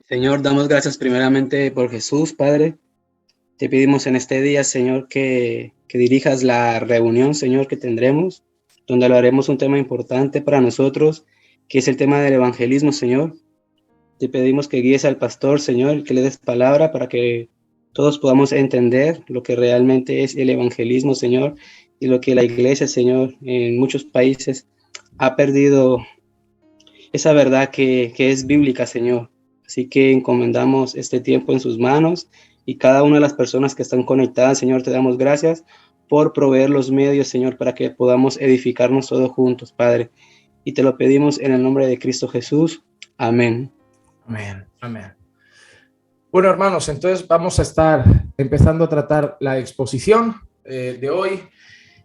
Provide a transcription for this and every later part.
Señor, damos gracias primeramente por Jesús, Padre. Te pedimos en este día, Señor, que dirijas la reunión, Señor, que tendremos, donde hablaremos un tema importante para nosotros, que es el tema del evangelismo, Señor. Te pedimos que guíes al pastor, Señor, que le des palabra para que todos podamos entender lo que realmente es el evangelismo, Señor, y lo que la iglesia, Señor, en muchos países ha perdido esa verdad que es bíblica, Señor. Así que encomendamos este tiempo en sus manos y cada una de las personas que están conectadas, Señor, te damos gracias por proveer los medios, Señor, para que podamos edificarnos todos juntos, Padre. Y te lo pedimos en el nombre de Cristo Jesús. Amén. Amén. Amén. Bueno, hermanos, entonces vamos a estar empezando a tratar la exposición de hoy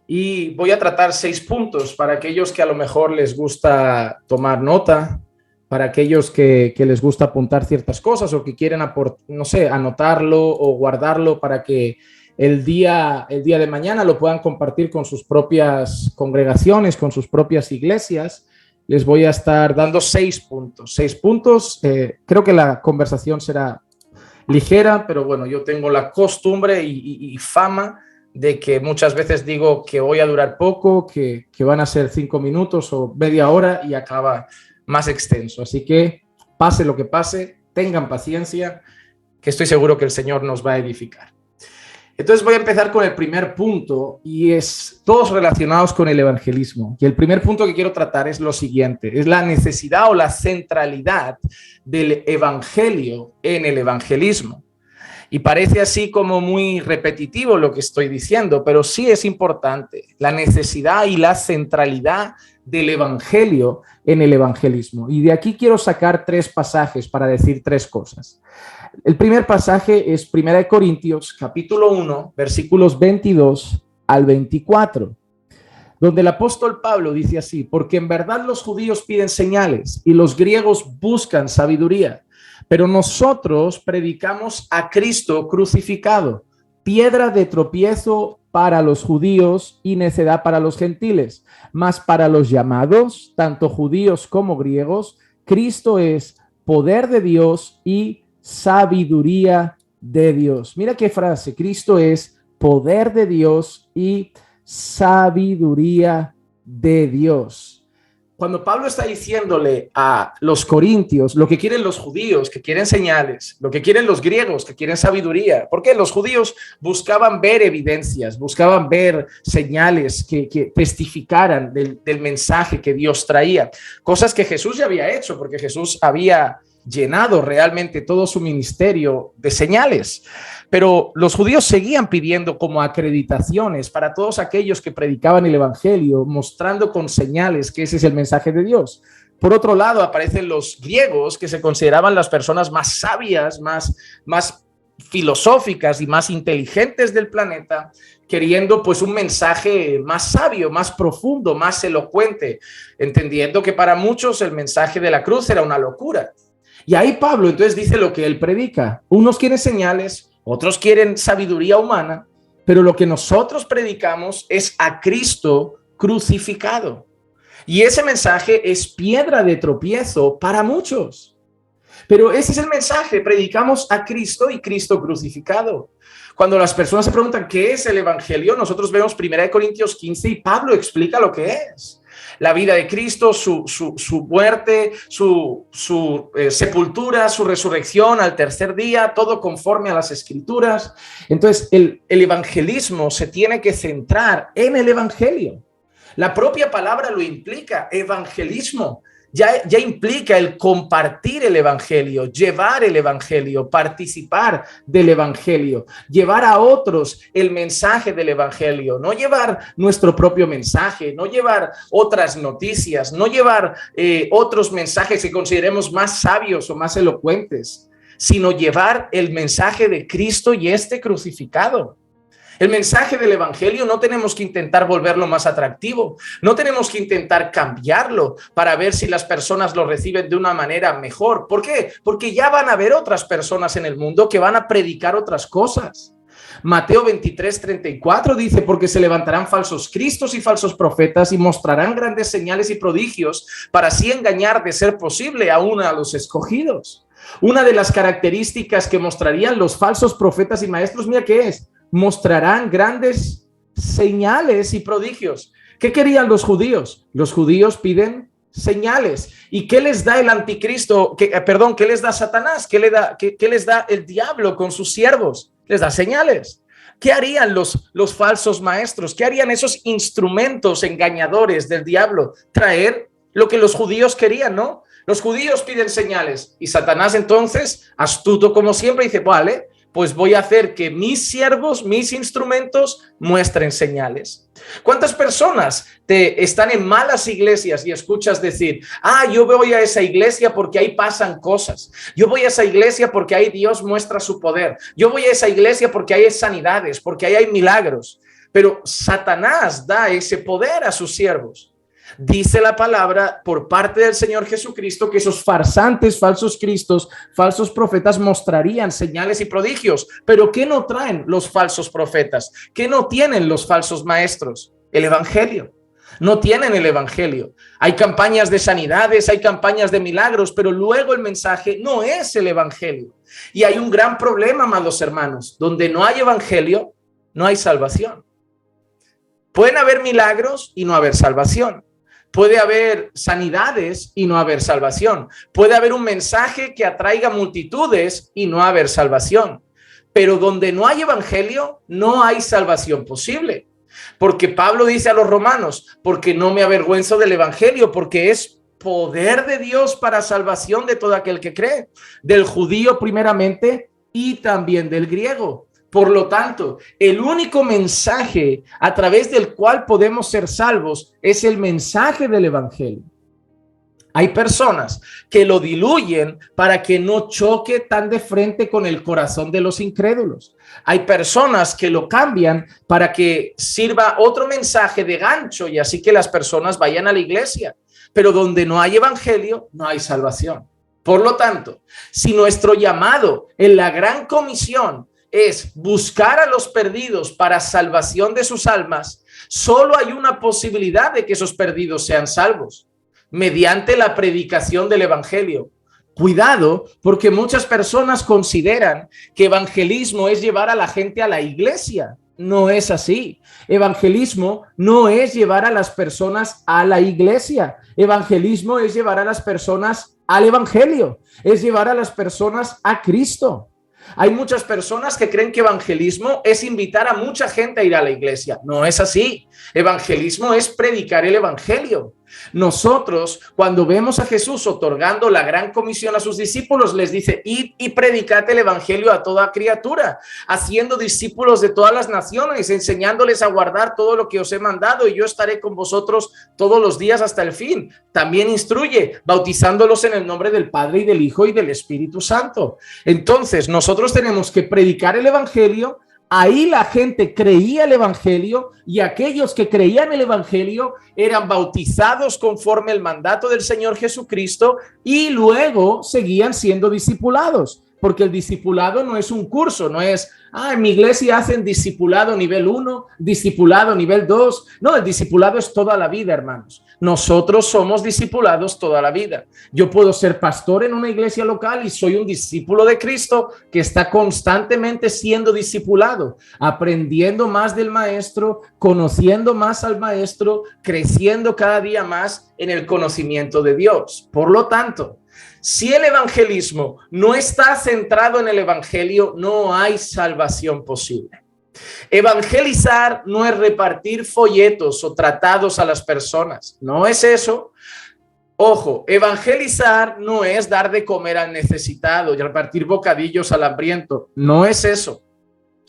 y voy a tratar 6 puntos para aquellos que a lo mejor les gusta tomar nota, para aquellos que les gusta apuntar ciertas cosas o que quieren, no sé, anotarlo o guardarlo para que el día de mañana lo puedan compartir con sus propias congregaciones, con sus propias iglesias. Les voy a estar dando 6 puntos. 6 puntos. Creo que la conversación será ligera, pero bueno, yo tengo la costumbre y fama de que muchas veces digo que voy a durar poco, que van a ser 5 minutos o media hora y acaba más extenso. Así que pase lo que pase, tengan paciencia, que estoy seguro que el Señor nos va a edificar. Entonces voy a empezar con el primer punto y es todos relacionados con el evangelismo. Y el primer punto que quiero tratar es lo siguiente, es la necesidad o la centralidad del evangelio en el evangelismo. Y parece así como muy repetitivo lo que estoy diciendo, pero sí es importante la necesidad y la centralidad del evangelio en el evangelismo. Y de aquí quiero sacar 3 pasajes para decir 3 cosas. El primer pasaje es 1 Corintios, capítulo 1, versículos 22 al 24, donde el apóstol Pablo dice así: porque en verdad los judíos piden señales y los griegos buscan sabiduría, pero nosotros predicamos a Cristo crucificado, piedra de tropiezo para los judíos y necedad para los gentiles, mas para los llamados, tanto judíos como griegos, Cristo es poder de Dios y sabiduría de Dios. Mira qué frase, Cristo es poder de Dios y sabiduría de Dios. Cuando Pablo está diciéndole a los corintios lo que quieren los judíos, que quieren señales, lo que quieren los griegos, que quieren sabiduría, porque los judíos buscaban ver evidencias, buscaban ver señales que testificaran del mensaje que Dios traía, cosas que Jesús ya había hecho, porque Jesús había llenado realmente todo su ministerio de señales, pero los judíos seguían pidiendo como acreditaciones para todos aquellos que predicaban el evangelio, mostrando con señales que ese es el mensaje de Dios. Por otro lado, aparecen los griegos, que se consideraban las personas más sabias, más filosóficas y más inteligentes del planeta, queriendo pues un mensaje más sabio, más profundo, más elocuente, entendiendo que para muchos el mensaje de la cruz era una locura. Y ahí Pablo entonces dice lo que él predica. Unos quieren señales, otros quieren sabiduría humana, pero lo que nosotros predicamos es a Cristo crucificado. Y ese mensaje es piedra de tropiezo para muchos. Pero ese es el mensaje, predicamos a Cristo y Cristo crucificado. Cuando las personas se preguntan qué es el evangelio, nosotros vemos 1 Corintios 15 y Pablo explica lo que es. La vida de Cristo, su muerte, su sepultura, su resurrección al tercer día, todo conforme a las Escrituras. Entonces, el evangelismo se tiene que centrar en el evangelio. La propia palabra lo implica, evangelismo. Ya implica el compartir el evangelio, llevar el evangelio, participar del evangelio, llevar a otros el mensaje del evangelio, no llevar nuestro propio mensaje, no llevar otras noticias, no llevar otros mensajes que consideremos más sabios o más elocuentes, sino llevar el mensaje de Cristo y este crucificado. El mensaje del evangelio no tenemos que intentar volverlo más atractivo, no tenemos que intentar cambiarlo para ver si las personas lo reciben de una manera mejor. ¿Por qué? Porque ya van a haber otras personas en el mundo que van a predicar otras cosas. Mateo 23:34 dice: porque se levantarán falsos cristos y falsos profetas y mostrarán grandes señales y prodigios para así engañar, de ser posible, aún a los escogidos. Una de las características que mostrarían los falsos profetas y maestros, mira qué es, mostrarán grandes señales y prodigios. ¿Qué querían los judíos? Los judíos piden señales. ¿Y qué les da el anticristo? ¿Qué les da Satanás? ¿Qué les da el diablo con sus siervos? Les da señales. ¿Qué harían los falsos maestros? ¿Qué harían esos instrumentos engañadores del diablo? Traer lo que los judíos querían, ¿no? Los judíos piden señales y Satanás entonces, astuto como siempre, dice, vale, pues voy a hacer que mis siervos, mis instrumentos muestren señales. ¿Cuántas personas están en malas iglesias y escuchas decir, yo voy a esa iglesia porque ahí pasan cosas? Yo voy a esa iglesia porque ahí Dios muestra su poder. Yo voy a esa iglesia porque ahí hay sanidades, porque ahí hay milagros. Pero Satanás da ese poder a sus siervos. Dice la palabra por parte del Señor Jesucristo que esos farsantes, falsos cristos, falsos profetas mostrarían señales y prodigios. Pero ¿qué no traen los falsos profetas? ¿Qué no tienen los falsos maestros? El evangelio. No tienen el evangelio. Hay campañas de sanidades, hay campañas de milagros, pero luego el mensaje no es el evangelio. Y hay un gran problema, amados hermanos, donde no hay evangelio, no hay salvación. Pueden haber milagros y no haber salvación. Puede haber sanidades y no haber salvación. Puede haber un mensaje que atraiga multitudes y no haber salvación. Pero donde no hay evangelio, no hay salvación posible. Porque Pablo dice a los romanos, porque no me avergüenzo del evangelio, porque es poder de Dios para salvación de todo aquel que cree, del judío primeramente y también del griego. Por lo tanto, el único mensaje a través del cual podemos ser salvos es el mensaje del evangelio. Hay personas que lo diluyen para que no choque tan de frente con el corazón de los incrédulos. Hay personas que lo cambian para que sirva otro mensaje de gancho y así que las personas vayan a la iglesia. Pero donde no hay evangelio, no hay salvación. Por lo tanto, si nuestro llamado en la gran comisión es buscar a los perdidos para salvación de sus almas, solo hay una posibilidad de que esos perdidos sean salvos, mediante la predicación del evangelio. Cuidado, porque muchas personas consideran que evangelismo es llevar a la gente a la iglesia. No es así. Evangelismo no es llevar a las personas a la iglesia. Evangelismo es llevar a las personas al evangelio, es llevar a las personas a Cristo. Hay muchas personas que creen que evangelismo es invitar a mucha gente a ir a la iglesia. No es así. Evangelismo es predicar el evangelio. Nosotros, cuando vemos a Jesús otorgando la gran comisión a sus discípulos, les dice, id y predicad el evangelio a toda criatura, haciendo discípulos de todas las naciones, enseñándoles a guardar todo lo que os he mandado, y yo estaré con vosotros todos los días hasta el fin. También instruye, bautizándolos en el nombre del Padre y del Hijo y del Espíritu Santo. Entonces, nosotros tenemos que predicar el evangelio. Ahí la gente creía el evangelio y aquellos que creían el evangelio eran bautizados conforme el mandato del Señor Jesucristo y luego seguían siendo discipulados, porque el discipulado no es un curso, no es, en mi iglesia hacen discipulado nivel 1, discipulado nivel 2. No, el discipulado es toda la vida, hermanos. Nosotros somos discipulados toda la vida. Yo puedo ser pastor en una iglesia local y soy un discípulo de Cristo que está constantemente siendo discipulado, aprendiendo más del maestro, conociendo más al maestro, creciendo cada día más en el conocimiento de Dios. Por lo tanto, si el evangelismo no está centrado en el evangelio, no hay salvación posible. Evangelizar no es repartir folletos o tratados a las personas, no es eso. Ojo, evangelizar no es dar de comer al necesitado y repartir bocadillos al hambriento, no es eso.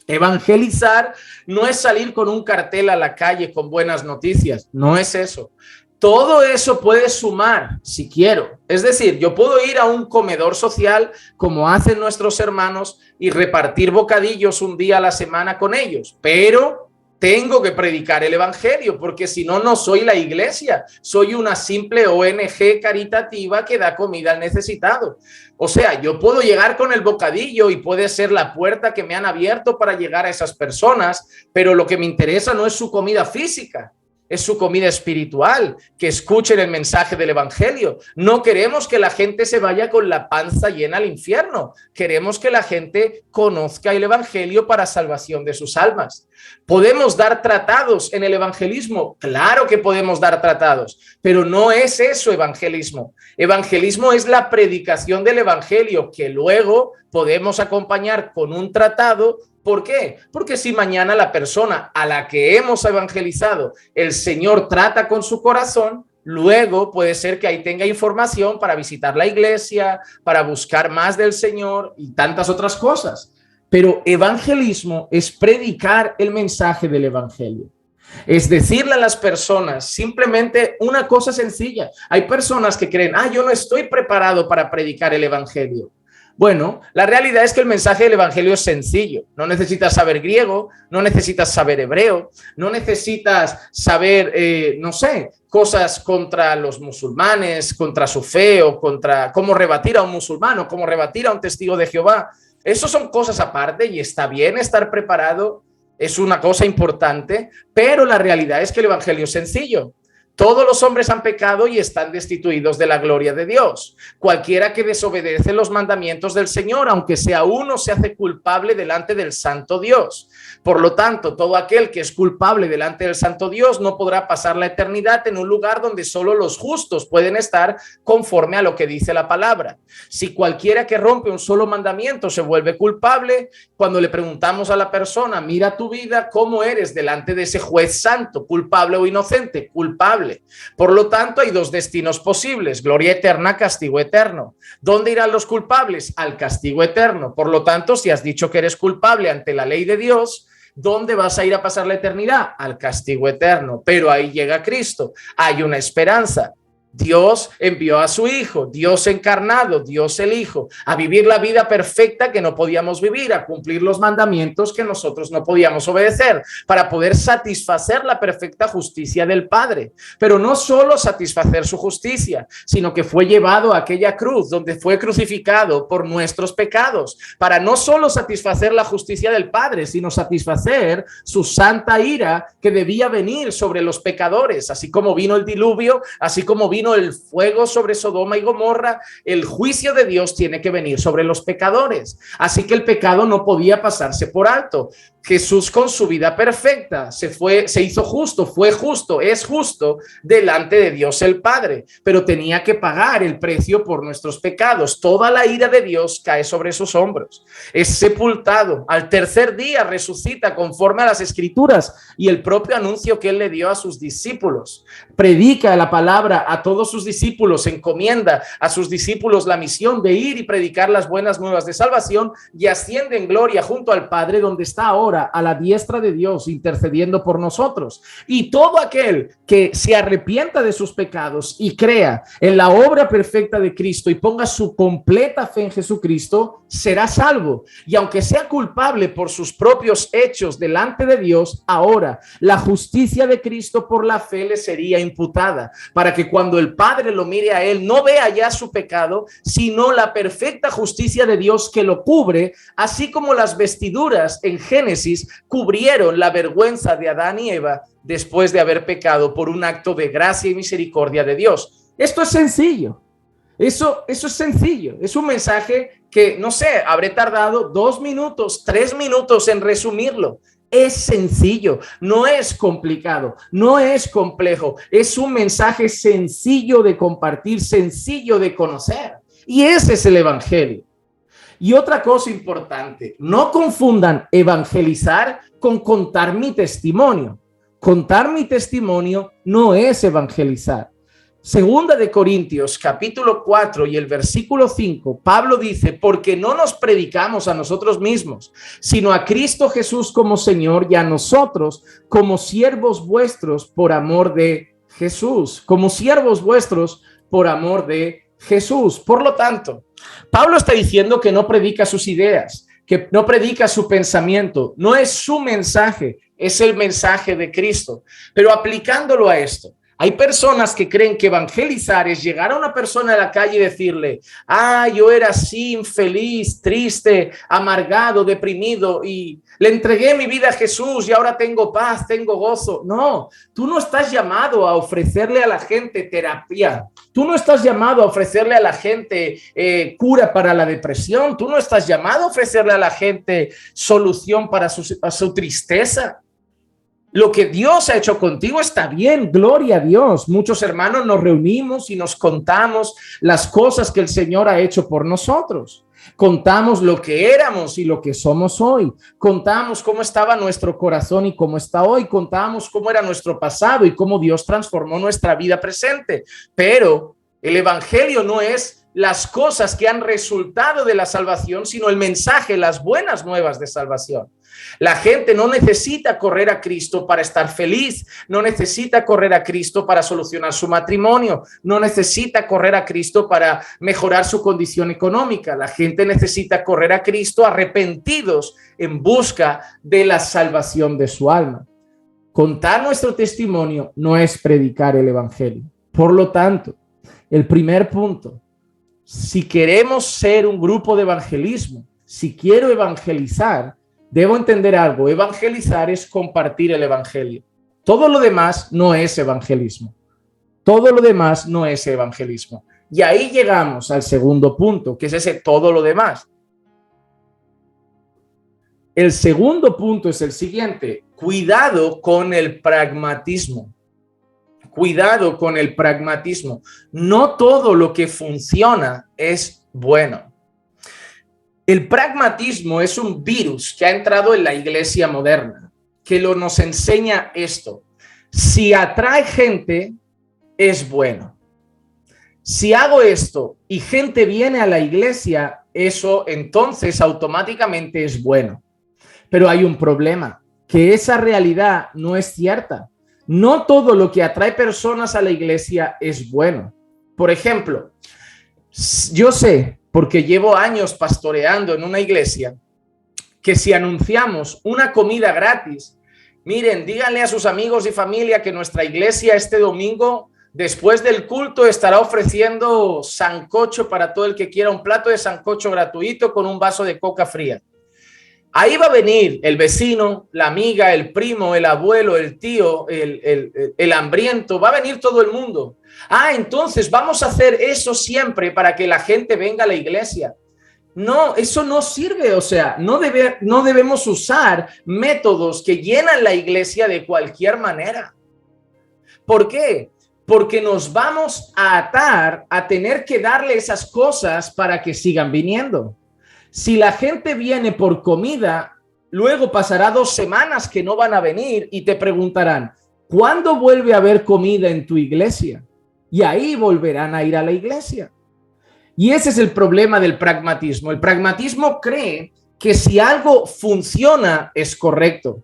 Evangelizar no es salir con un cartel a la calle con buenas noticias, no es eso. Todo eso puede sumar si quiero. Es decir, yo puedo ir a un comedor social como hacen nuestros hermanos y repartir bocadillos un día a la semana con ellos, pero tengo que predicar el evangelio porque si no, no soy la iglesia. Soy una simple ONG caritativa que da comida al necesitado. O sea, yo puedo llegar con el bocadillo y puede ser la puerta que me han abierto para llegar a esas personas, pero lo que me interesa no es su comida física. es su comida espiritual, que escuchen el mensaje del evangelio. No queremos que la gente se vaya con la panza llena al infierno. Queremos que la gente conozca el evangelio para salvación de sus almas. ¿Podemos dar tratados en el evangelismo? Claro que podemos dar tratados, pero no es eso evangelismo. Evangelismo es la predicación del evangelio que luego podemos acompañar con un tratado. ¿Por qué? Porque si mañana la persona a la que hemos evangelizado, el Señor trata con su corazón, luego puede ser que ahí tenga información para visitar la iglesia, para buscar más del Señor y tantas otras cosas. Pero evangelismo es predicar el mensaje del evangelio. Es decirle a las personas simplemente una cosa sencilla. Hay personas que creen, yo no estoy preparado para predicar el evangelio. Bueno, la realidad es que el mensaje del evangelio es sencillo. No necesitas saber griego, no necesitas saber hebreo, no necesitas saber, cosas contra los musulmanes, contra su fe o contra cómo rebatir a un musulmán, cómo rebatir a un testigo de Jehová. Eso son cosas aparte y está bien estar preparado, es una cosa importante, pero la realidad es que el evangelio es sencillo. Todos los hombres han pecado y están destituidos de la gloria de Dios. Cualquiera que desobedece los mandamientos del Señor, aunque sea uno, se hace culpable delante del santo Dios. Por lo tanto, todo aquel que es culpable delante del santo Dios no podrá pasar la eternidad en un lugar donde solo los justos pueden estar conforme a lo que dice la palabra. Si cualquiera que rompe un solo mandamiento se vuelve culpable, cuando le preguntamos a la persona, mira tu vida, ¿cómo eres delante de ese juez santo, culpable o inocente? Culpable. Por lo tanto, hay dos destinos posibles: gloria eterna, castigo eterno. ¿Dónde irán los culpables? Al castigo eterno. Por lo tanto, si has dicho que eres culpable ante la ley de Dios, ¿dónde vas a ir a pasar la eternidad? Al castigo eterno. Pero ahí llega Cristo. Hay una esperanza. Dios envió a su Hijo, Dios encarnado, Dios el Hijo, a vivir la vida perfecta que no podíamos vivir, a cumplir los mandamientos que nosotros no podíamos obedecer, para poder satisfacer la perfecta justicia del Padre. Pero no solo satisfacer su justicia, sino que fue llevado a aquella cruz donde fue crucificado por nuestros pecados, para no solo satisfacer la justicia del Padre, sino satisfacer su santa ira que debía venir sobre los pecadores, así como vino el diluvio, así como vino el fuego sobre Sodoma y Gomorra. El juicio de Dios tiene que venir sobre los pecadores. Así que el pecado no podía pasarse por alto. Jesús, con su vida perfecta, se hizo justo, fue justo, es justo delante de Dios el Padre, pero tenía que pagar el precio por nuestros pecados. Toda la ira de Dios cae sobre sus hombros. Es sepultado, al tercer día resucita conforme a las Escrituras y el propio anuncio que él le dio a sus discípulos. Predica la palabra a todos sus discípulos, encomienda a sus discípulos la misión de ir y predicar las buenas nuevas de salvación, y asciende en gloria junto al Padre, donde está ahora a la diestra de Dios intercediendo por nosotros. Y todo aquel que se arrepienta de sus pecados y crea en la obra perfecta de Cristo y ponga su completa fe en Jesucristo, será salvo. Y aunque sea culpable por sus propios hechos delante de Dios, ahora la justicia de Cristo por la fe le sería imputada, para que cuando el Padre lo mire a él, no vea ya su pecado, sino la perfecta justicia de Dios que lo cubre, así como las vestiduras en Génesis cubrieron la vergüenza de Adán y Eva después de haber pecado, por un acto de gracia y misericordia de Dios. Esto es sencillo. Eso es sencillo. Es un mensaje que, no sé, habré tardado 2 minutos, 3 minutos en resumirlo. Es sencillo, no es complicado, no es complejo. Es un mensaje sencillo de compartir, sencillo de conocer. Y ese es el evangelio. Y otra cosa importante, no confundan evangelizar con contar mi testimonio. Contar mi testimonio no es evangelizar. Segunda de Corintios, capítulo 4 y el versículo 5, Pablo dice: porque no nos predicamos a nosotros mismos, sino a Cristo Jesús como Señor, y a nosotros como siervos vuestros por amor de Jesús. Como siervos vuestros por amor de Jesús. Por lo tanto, Pablo está diciendo que no predica sus ideas, que no predica su pensamiento, no es su mensaje, es el mensaje de Cristo. Pero aplicándolo a esto, Hay personas que creen que evangelizar es llegar a una persona a la calle y decirle, yo era así, infeliz, triste, amargado, deprimido y le entregué mi vida a Jesús y ahora tengo paz, tengo gozo. No, tú no estás llamado a ofrecerle a la gente terapia. Tú no estás llamado a ofrecerle a la gente cura para la depresión. Tú no estás llamado a ofrecerle a la gente solución para su tristeza. Lo que Dios ha hecho contigo está bien, gloria a Dios. Muchos hermanos nos reunimos y nos contamos las cosas que el Señor ha hecho por nosotros. Contamos lo que éramos y lo que somos hoy. Contamos cómo estaba nuestro corazón y cómo está hoy. Contamos cómo era nuestro pasado y cómo Dios transformó nuestra vida presente. Pero el evangelio no es las cosas que han resultado de la salvación, sino el mensaje, las buenas nuevas de salvación. La gente no necesita correr a Cristo para estar feliz, no necesita correr a Cristo para solucionar su matrimonio, no necesita correr a Cristo para mejorar su condición económica. La gente necesita correr a Cristo arrepentidos en busca de la salvación de su alma. Contar nuestro testimonio no es predicar el evangelio. Por lo tanto, el primer punto, si queremos ser un grupo de evangelismo, si quiero evangelizar, debo entender algo. Evangelizar es compartir el evangelio. Todo lo demás no es evangelismo. Todo lo demás no es evangelismo. Y ahí llegamos al segundo punto, que es ese todo lo demás. El segundo punto es el siguiente. Cuidado con el pragmatismo. Cuidado con el pragmatismo. No todo lo que funciona es bueno. El pragmatismo es un virus que ha entrado en la iglesia moderna, que nos enseña esto. Si atrae gente, es bueno. Si hago esto y gente viene a la iglesia, eso entonces automáticamente es bueno. Pero hay un problema, que esa realidad no es cierta. No todo lo que atrae personas a la iglesia es bueno. Por ejemplo, yo sé, porque llevo años pastoreando en una iglesia, que si anunciamos una comida gratis, miren, díganle a sus amigos y familia que nuestra iglesia este domingo, después del culto, estará ofreciendo sancocho para todo el que quiera, un plato de sancocho gratuito con un vaso de coca fría. Ahí va a venir el vecino, la amiga, el primo, el abuelo, el tío, el hambriento, va a venir todo el mundo. Entonces vamos a hacer eso siempre para que la gente venga a la iglesia. No, eso no sirve. O sea, no debemos usar métodos que llenan la iglesia de cualquier manera. ¿Por qué? Porque nos vamos a atar a tener que darle esas cosas para que sigan viniendo. Si la gente viene por comida, luego pasará 2 semanas que no van a venir y te preguntarán, ¿cuándo vuelve a haber comida en tu iglesia? Y ahí volverán a ir a la iglesia. Y ese es el problema del pragmatismo. El pragmatismo cree que si algo funciona es correcto,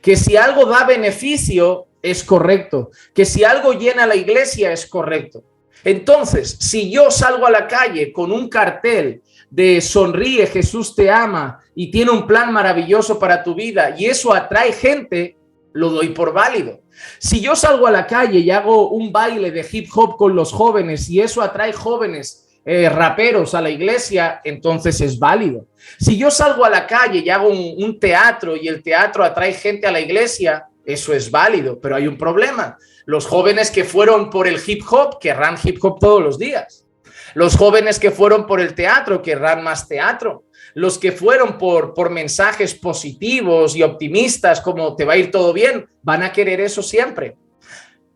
que si algo da beneficio es correcto, que si algo llena la iglesia es correcto. Entonces, si yo salgo a la calle con un cartel de sonríe, Jesús te ama y tiene un plan maravilloso para tu vida y eso atrae gente, lo doy por válido. Si yo salgo a la calle y hago un baile de hip hop con los jóvenes y eso atrae jóvenes raperos a la iglesia, entonces es válido. Si yo salgo a la calle y hago un teatro y el teatro atrae gente a la iglesia, eso es válido, pero hay un problema. Los jóvenes que fueron por el hip hop querrán hip hop todos los días. Los jóvenes que fueron por el teatro querrán más teatro. Los que fueron por mensajes positivos y optimistas como te va a ir todo bien, van a querer eso siempre.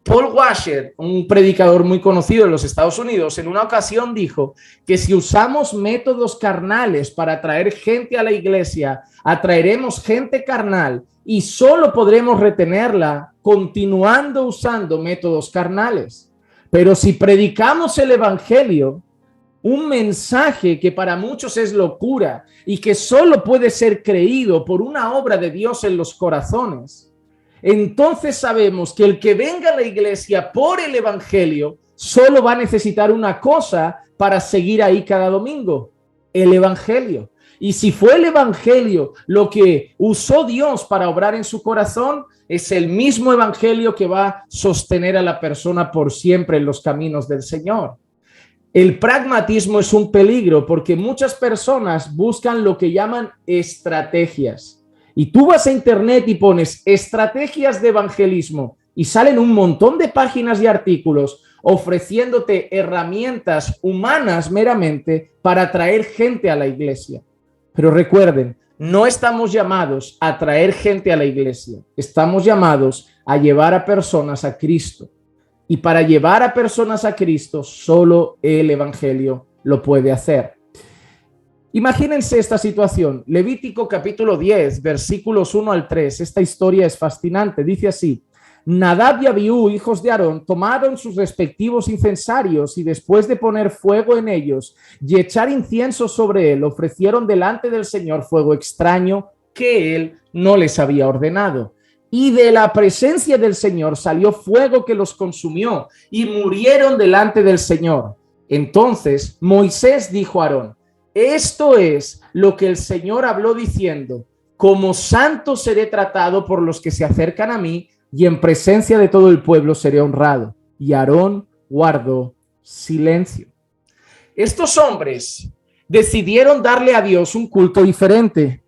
Paul Washer, un predicador muy conocido en los Estados Unidos, en una ocasión dijo que si usamos métodos carnales para atraer gente a la iglesia, atraeremos gente carnal y solo podremos retenerla continuando usando métodos carnales. Pero si predicamos el evangelio, un mensaje que para muchos es locura y que solo puede ser creído por una obra de Dios en los corazones, entonces sabemos que el que venga a la iglesia por el evangelio solo va a necesitar una cosa para seguir ahí cada domingo: el evangelio. Y si fue el evangelio lo que usó Dios para obrar en su corazón, es el mismo evangelio que va a sostener a la persona por siempre en los caminos del Señor. El pragmatismo es un peligro porque muchas personas buscan lo que llaman estrategias. Y tú vas a internet y pones estrategias de evangelismo y salen un montón de páginas y artículos ofreciéndote herramientas humanas meramente para atraer gente a la iglesia. Pero recuerden, no estamos llamados a traer gente a la iglesia, estamos llamados a llevar a personas a Cristo. Y para llevar a personas a Cristo, solo el evangelio lo puede hacer. Imagínense esta situación. Levítico capítulo 10, versículos 1 al 3. Esta historia es fascinante. Dice así: Nadab y Abiú, hijos de Aarón, tomaron sus respectivos incensarios y después de poner fuego en ellos y echar incienso sobre él, ofrecieron delante del Señor fuego extraño que él no les había ordenado. Y de la presencia del Señor salió fuego que los consumió y murieron delante del Señor. Entonces Moisés dijo a Aarón: esto es lo que el Señor habló diciendo: como santo seré tratado por los que se acercan a mí, y en presencia de todo el pueblo seré honrado. Y Aarón guardó silencio. Estos hombres decidieron darle a Dios un culto diferente,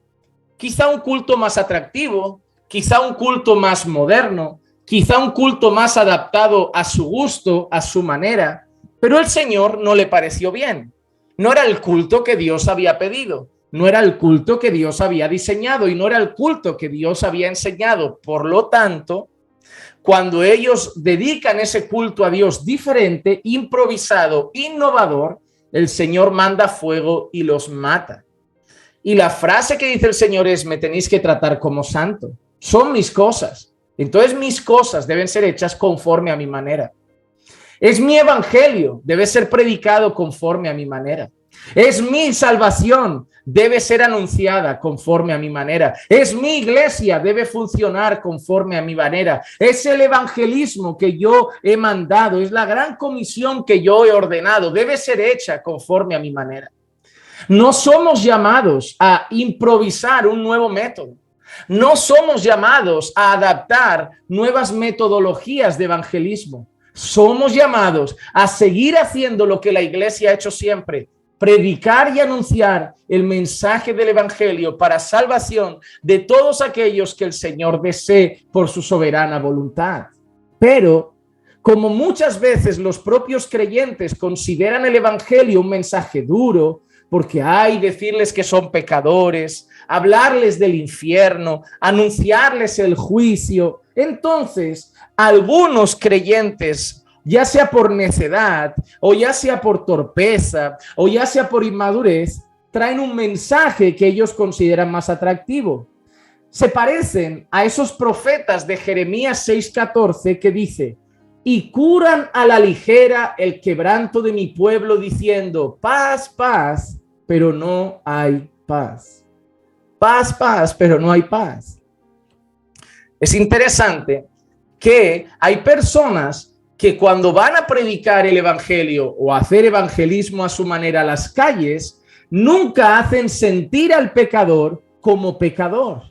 quizá un culto más atractivo, quizá un culto más moderno, quizá un culto más adaptado a su gusto, a su manera, pero el Señor no le pareció bien. No era el culto que Dios había pedido, no era el culto que Dios había diseñado y no era el culto que Dios había enseñado. Por lo tanto, cuando ellos dedican ese culto a Dios diferente, improvisado, innovador, el Señor manda fuego y los mata. Y la frase que dice el Señor es: me tenéis que tratar como santo. Son mis cosas. Entonces mis cosas deben ser hechas conforme a mi manera. Es mi evangelio, debe ser predicado conforme a mi manera. Es mi salvación, debe ser anunciada conforme a mi manera. Es mi iglesia, debe funcionar conforme a mi manera. Es el evangelismo que yo he mandado, es la gran comisión que yo he ordenado, debe ser hecha conforme a mi manera. No somos llamados a improvisar un nuevo método. No somos llamados a adaptar nuevas metodologías de evangelismo. Somos llamados a seguir haciendo lo que la iglesia ha hecho siempre: predicar y anunciar el mensaje del evangelio para salvación de todos aquellos que el Señor desee por su soberana voluntad. Pero, como muchas veces los propios creyentes consideran el evangelio un mensaje duro, porque hay decirles que son pecadores, hablarles del infierno, anunciarles el juicio, entonces algunos creyentes, ya sea por necedad o ya sea por torpeza o ya sea por inmadurez, traen un mensaje que ellos consideran más atractivo. Se parecen a esos profetas de Jeremías 6:14 que dice: y curan a la ligera el quebranto de mi pueblo, diciendo paz, paz, pero no hay paz. Paz, paz, pero no hay paz. Es interesante que hay personas que cuando van a predicar el evangelio o a hacer evangelismo a su manera a las calles, nunca hacen sentir al pecador como pecador.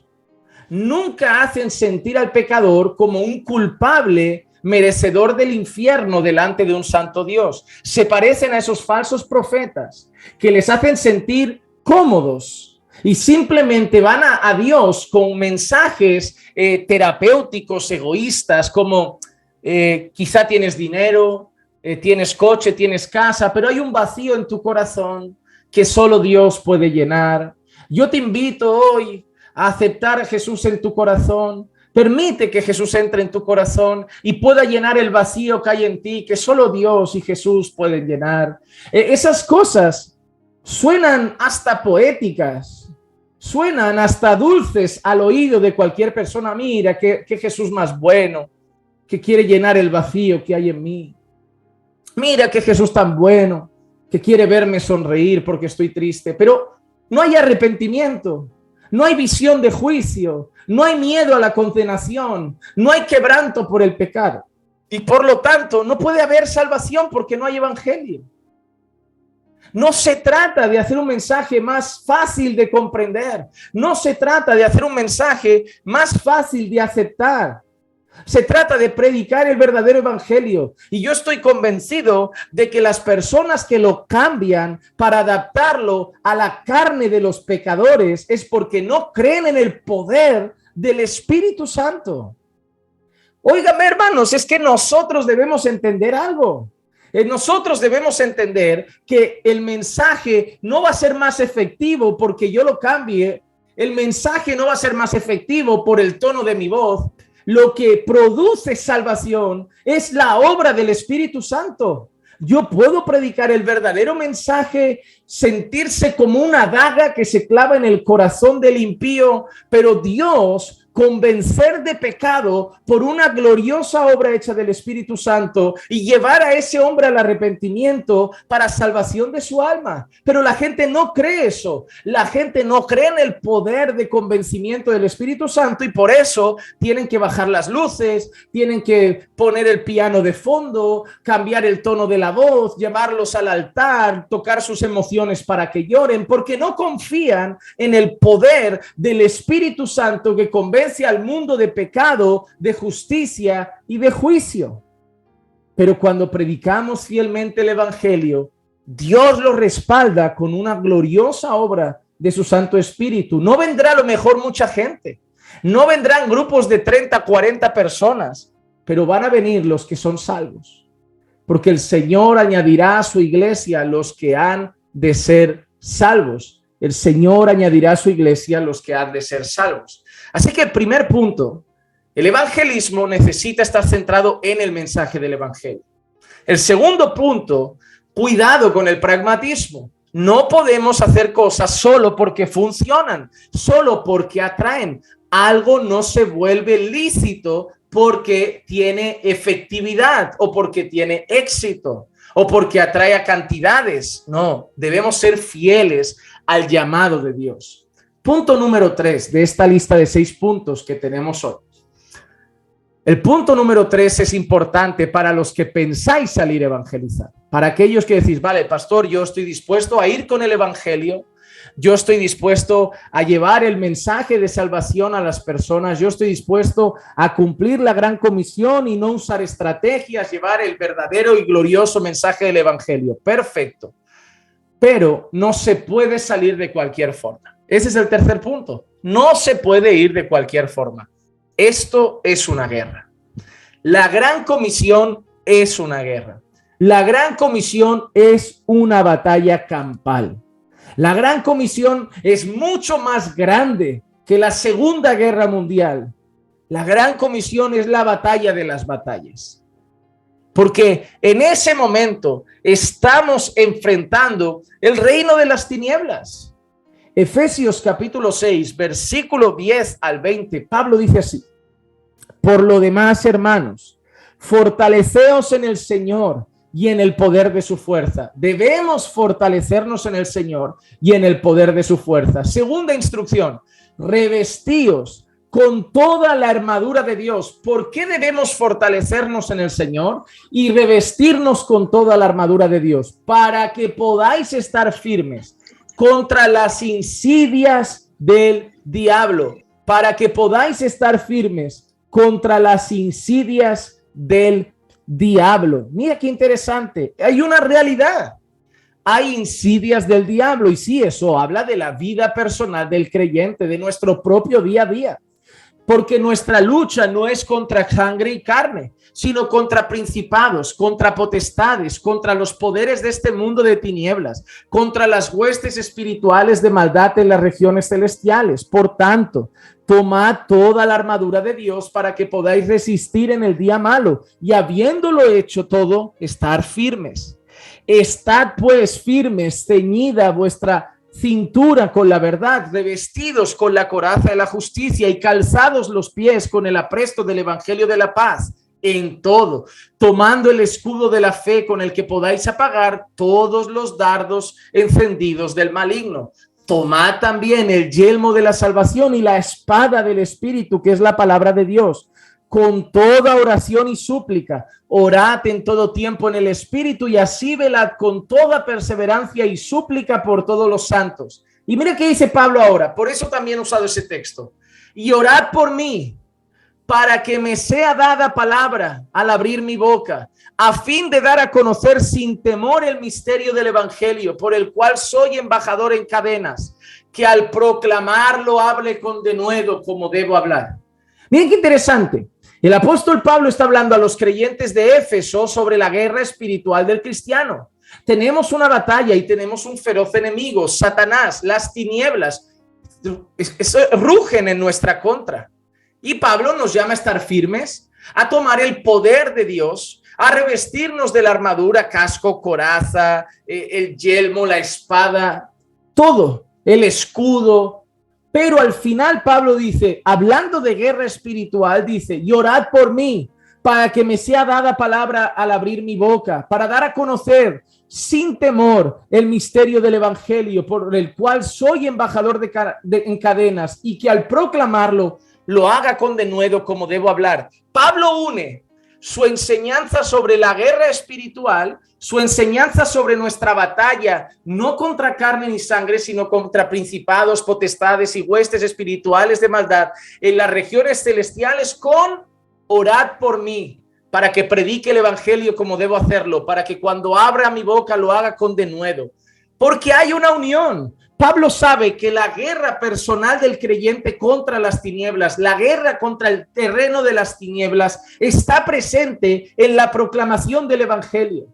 Nunca hacen sentir al pecador como un culpable merecedor del infierno delante de un santo Dios. Se parecen a esos falsos profetas que les hacen sentir cómodos y simplemente van a Dios con mensajes terapéuticos, egoístas, como quizá tienes dinero, tienes coche, tienes casa, pero hay un vacío en tu corazón que solo Dios puede llenar. Yo te invito hoy a aceptar a Jesús en tu corazón. Permite que Jesús entre en tu corazón y pueda llenar el vacío que hay en ti, que solo Dios y Jesús pueden llenar. Esas cosas suenan hasta poéticas, suenan hasta dulces al oído de cualquier persona. Mira, que Jesús más bueno, que quiere llenar el vacío que hay en mí. Mira que Jesús tan bueno, que quiere verme sonreír porque estoy triste. Pero no hay arrepentimiento, no hay visión de juicio, no hay miedo a la condenación, no hay quebranto por el pecado. Y por lo tanto, no puede haber salvación porque no hay evangelio. No se trata de hacer un mensaje más fácil de comprender. No se trata de hacer un mensaje más fácil de aceptar. Se trata de predicar el verdadero evangelio. Y yo estoy convencido de que las personas que lo cambian para adaptarlo a la carne de los pecadores es porque no creen en el poder del Espíritu Santo. Óigame, hermanos, es que nosotros debemos entender algo. Nosotros debemos entender que el mensaje no va a ser más efectivo porque yo lo cambie. El mensaje no va a ser más efectivo por el tono de mi voz. Lo que produce salvación es la obra del Espíritu Santo. Yo puedo predicar el verdadero mensaje, sentirse como una daga que se clava en el corazón del impío, pero Dios convencer de pecado por una gloriosa obra hecha del Espíritu Santo y llevar a ese hombre al arrepentimiento para salvación de su alma. Pero la gente no cree eso. La gente no cree en el poder de convencimiento del Espíritu Santo y por eso tienen que bajar las luces, tienen que poner el piano de fondo, cambiar el tono de la voz, llevarlos al altar, tocar sus emociones para que lloren, porque no confían en el poder del Espíritu Santo que convence al mundo de pecado, de justicia y de juicio. Pero cuando predicamos fielmente el evangelio, Dios lo respalda con una gloriosa obra de su Santo Espíritu. No vendrá a lo mejor mucha gente, no vendrán grupos de 30, 40 personas, pero van a venir los que son salvos, porque el Señor añadirá a su iglesia los que han de ser salvos. El Señor añadirá a su iglesia los que han de ser salvos. Así que el primer punto, el evangelismo necesita estar centrado en el mensaje del evangelio. El segundo punto, cuidado con el pragmatismo. No podemos hacer cosas solo porque funcionan, solo porque atraen. Algo no se vuelve lícito porque tiene efectividad o porque tiene éxito o porque atrae a cantidades. No, debemos ser fieles al llamado de Dios. Punto número 3 de esta lista de 6 puntos que tenemos hoy. El punto número 3 es importante para los que pensáis salir a evangelizar. Para aquellos que decís, vale, pastor, yo estoy dispuesto a ir con el evangelio. Yo estoy dispuesto a llevar el mensaje de salvación a las personas. Yo estoy dispuesto a cumplir la gran comisión y no usar estrategias, llevar el verdadero y glorioso mensaje del evangelio. Perfecto. Pero no se puede salir de cualquier forma. Ese es el tercer punto. No se puede ir de cualquier forma. Esto es una guerra. La gran comisión es una guerra. La gran comisión es una batalla campal. La gran comisión es mucho más grande que la Segunda Guerra Mundial. La gran comisión es la batalla de las batallas. Porque en ese momento estamos enfrentando el reino de las tinieblas. Efesios capítulo 6, versículo 10 al 20, Pablo dice así: por lo demás, hermanos, fortaleceos en el Señor y en el poder de su fuerza. Debemos fortalecernos en el Señor y en el poder de su fuerza. Segunda instrucción, revestíos con toda la armadura de Dios. ¿Por qué debemos fortalecernos en el Señor y revestirnos con toda la armadura de Dios? Para que podáis estar firmes contra las insidias del diablo, para que podáis estar firmes contra las insidias del diablo. Mira qué interesante, hay una realidad, hay insidias del diablo y sí, eso habla de la vida personal del creyente, de nuestro propio día a día. Porque nuestra lucha no es contra sangre y carne, sino contra principados, contra potestades, contra los poderes de este mundo de tinieblas, contra las huestes espirituales de maldad en las regiones celestiales. Por tanto, tomad toda la armadura de Dios para que podáis resistir en el día malo y habiéndolo hecho todo, estar firmes. Estad pues firmes, ceñida vuestra cintura con la verdad, revestidos con la coraza de la justicia y calzados los pies con el apresto del evangelio de la paz. En todo, tomando el escudo de la fe con el que podáis apagar todos los dardos encendidos del maligno. Tomad también el yelmo de la salvación y la espada del Espíritu, que es la palabra de Dios, con toda oración y súplica. Orad en todo tiempo en el Espíritu y así velad con toda perseverancia y súplica por todos los santos. Y mira qué dice Pablo ahora, por eso también he usado ese texto. Y orad por mí, para que me sea dada palabra al abrir mi boca, a fin de dar a conocer sin temor el misterio del evangelio, por el cual soy embajador en cadenas, que al proclamarlo hable con denuedo como debo hablar. Miren qué interesante. El apóstol Pablo está hablando a los creyentes de Éfeso sobre la guerra espiritual del cristiano. Tenemos una batalla y tenemos un feroz enemigo, Satanás, las tinieblas, rugen en nuestra contra. Y Pablo nos llama a estar firmes, a tomar el poder de Dios, a revestirnos de la armadura, casco, coraza, el yelmo, la espada, todo, el escudo. Pero al final Pablo dice, hablando de guerra espiritual, dice, y orad por mí, para que me sea dada palabra al abrir mi boca, para dar a conocer sin temor el misterio del evangelio, por el cual soy embajador en cadenas, y que al proclamarlo lo haga con denuedo como debo hablar. Pablo une su enseñanza sobre la guerra espiritual, su enseñanza sobre nuestra batalla, no contra carne ni sangre, sino contra principados, potestades y huestes espirituales de maldad en las regiones celestiales, con orad por mí, para que predique el evangelio como debo hacerlo, para que cuando abra mi boca lo haga con denuedo. Porque hay una unión. Pablo sabe que la guerra personal del creyente contra las tinieblas, la guerra contra el terreno de las tinieblas, está presente en la proclamación del evangelio.